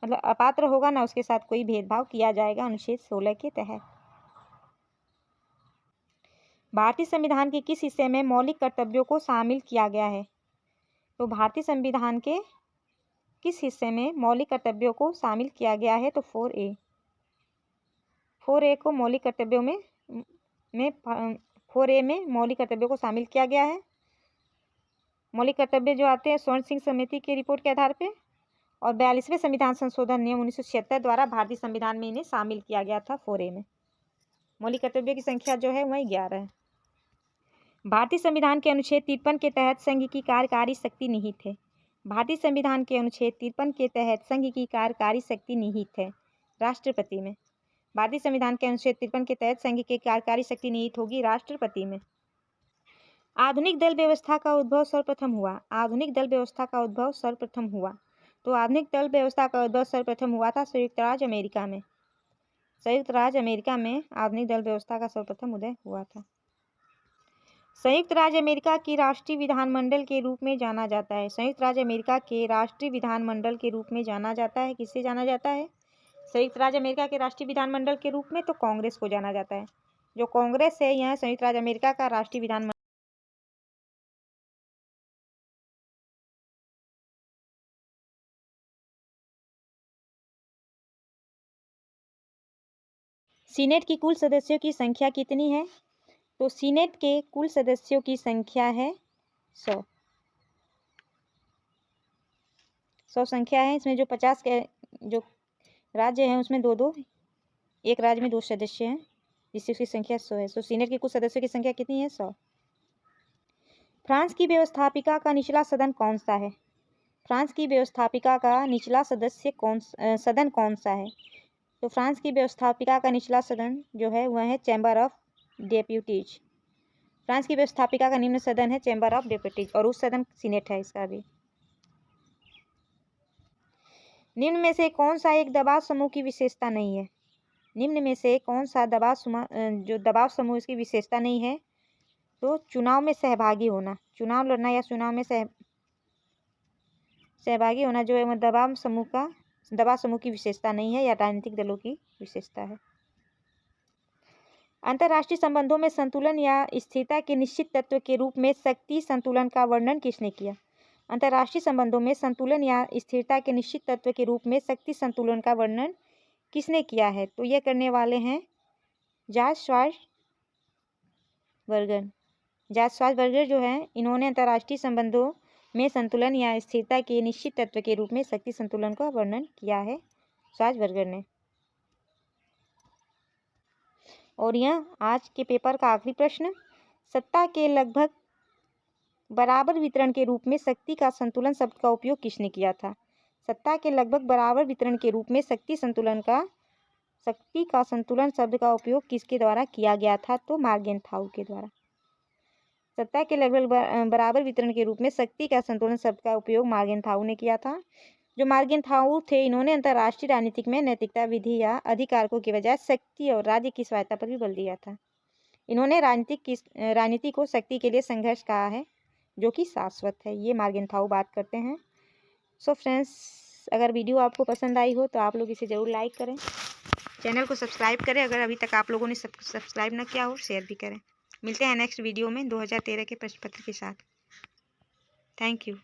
अपात्र होगा न उसके साथ कोई भेदभाव किया जाएगा अनुच्छेद 16 के तहत। भारतीय संविधान के किस हिस्से में मौलिक कर्तव्यों को शामिल किया गया है? तो भारतीय संविधान के किस हिस्से में मौलिक कर्तव्यों को शामिल किया गया है? तो 4A। 4A को मौलिक कर्तव्यों में 4A में मौलिक कर्तव्यों को शामिल किया गया है। मौलिक कर्तव्य जो आते हैं स्वर्ण सिंह समिति की रिपोर्ट के आधार पे और 42वें संविधान संशोधन नियम 1976 द्वारा भारतीय संविधान में इन्हें शामिल किया गया था 4A में। मौलिक कर्तव्य की संख्या जो है वही 11 है। भारतीय संविधान के अनुच्छेद 53 के तहत संघ की कार्यकारी शक्ति निहित है। भारतीय संविधान के अनुच्छेद 53 के तहत संघ की कार्यकारी शक्ति निहित है राष्ट्रपति में। भारतीय संविधान के अनुच्छेद 53 के तहत संघ की कार्यकारी शक्ति निहित होगी राष्ट्रपति में। आधुनिक दल व्यवस्था का उद्भव सर्वप्रथम हुआ। आधुनिक दल व्यवस्था का उद्भव सर्वप्रथम हुआ। तो आधुनिक दल व्यवस्था का उद्भव सर्वप्रथम हुआ था संयुक्त राज्य अमेरिका में। संयुक्त राज्य अमेरिका में आधुनिक दल व्यवस्था का सर्वप्रथम उदय हुआ था। संयुक्त राज्य अमेरिका की राष्ट्रीय विधानमंडल के रूप में जाना जाता है। संयुक्त राज्य अमेरिका के राष्ट्रीय विधानमंडल के रूप में जाना जाता है। किससे जाना जाता है? संयुक्त राज्य अमेरिका के राष्ट्रीय विधानमंडल के रूप में तो कांग्रेस को जाना जाता है। जो कांग्रेस है यह संयुक्त राज्य अमेरिका का राष्ट्रीय विधानमंडल। सीनेट की कुल सदस्यों की संख्या कितनी है? तो सीनेट के कुल सदस्यों की संख्या है 100। 100 संख्या है। इसमें जो 50 के जो राज्य हैं उसमें 2-2, एक राज्य में 2 सदस्य हैं जिससे उसकी संख्या 100 है। तो सीनेट के कुल सदस्यों की संख्या कितनी है? 100। फ्रांस की व्यवस्थापिका का निचला सदन कौन सा है? फ्रांस की व्यवस्थापिका का निचला सदन कौन सा है? तो फ्रांस की व्यवस्थापिका का निचला सदन जो है वह है चैम्बर ऑफ डेप्यूटीज। फ्रांस की व्यवस्थापिका का निम्न सदन है चैम्बर ऑफ डेप्यूटीज और उस सदन सीनेट है इसका भी। निम्न में से कौन सा एक दबाव समूह की विशेषता नहीं है? निम्न में से कौन सा दबाव समूह इसकी विशेषता नहीं है? तो चुनाव में सहभागी होना, चुनाव लड़ना या चुनाव में सहभागी होना जो है दबाव समूह की विशेषता नहीं है या राजनीतिक दलों की विशेषता है। अंतर्राष्ट्रीय संबंधों में संतुलन या स्थिरता के निश्चित तत्व के रूप में शक्ति संतुलन का वर्णन किसने किया? अंतर्राष्ट्रीय संबंधों में संतुलन या स्थिरता के निश्चित तत्व के रूप में शक्ति संतुलन का वर्णन किसने किया है? तो ये करने वाले हैं जॉर्ज श्वार्ज़बर्गर। जॉर्ज श्वार्ज़बर्गर जो है, इन्होंने अंतर्राष्ट्रीय संबंधों में संतुलन या स्थिरता के निश्चित तत्व के रूप में शक्ति संतुलन का वर्णन किया है, श्वार्ज़बर्गर ने। और यह आज के पेपर का आखिरी प्रश्न, सत्ता के लगभग बराबर वितरण के रूप में शक्ति का संतुलन शब्द का उपयोग किसने किया था? सत्ता के लगभग बराबर वितरण के रूप में शक्ति का संतुलन शब्द का उपयोग किसके द्वारा किया गया था? तो मॉर्गेनथाउ के द्वारा। सत्ता के लगभग बराबर वितरण के रूप में शक्ति का संतुलन शब्द का उपयोग मॉर्गेनथाउ ने किया था। जो मॉर्गेनथाउ थे, इन्होंने अंतर्राष्ट्रीय राजनीति में नैतिकता, विधि या अधिकारकों की बजाय शक्ति और राज्य की स्वायत्तता पर भी बल दिया था। इन्होंने राजनीति को शक्ति के लिए संघर्ष कहा है जो कि शाश्वत है। ये मॉर्गेनथाउ बात करते हैं। सो फ्रेंड्स, अगर वीडियो आपको पसंद आई हो तो आप लोग इसे ज़रूर लाइक करें, चैनल को सब्सक्राइब करें अगर अभी तक आप लोगों ने सब्सक्राइब न किया हो, शेयर भी करें। मिलते हैं नेक्स्ट वीडियो में 2013 के प्रश्न पत्र के साथ। Thank you.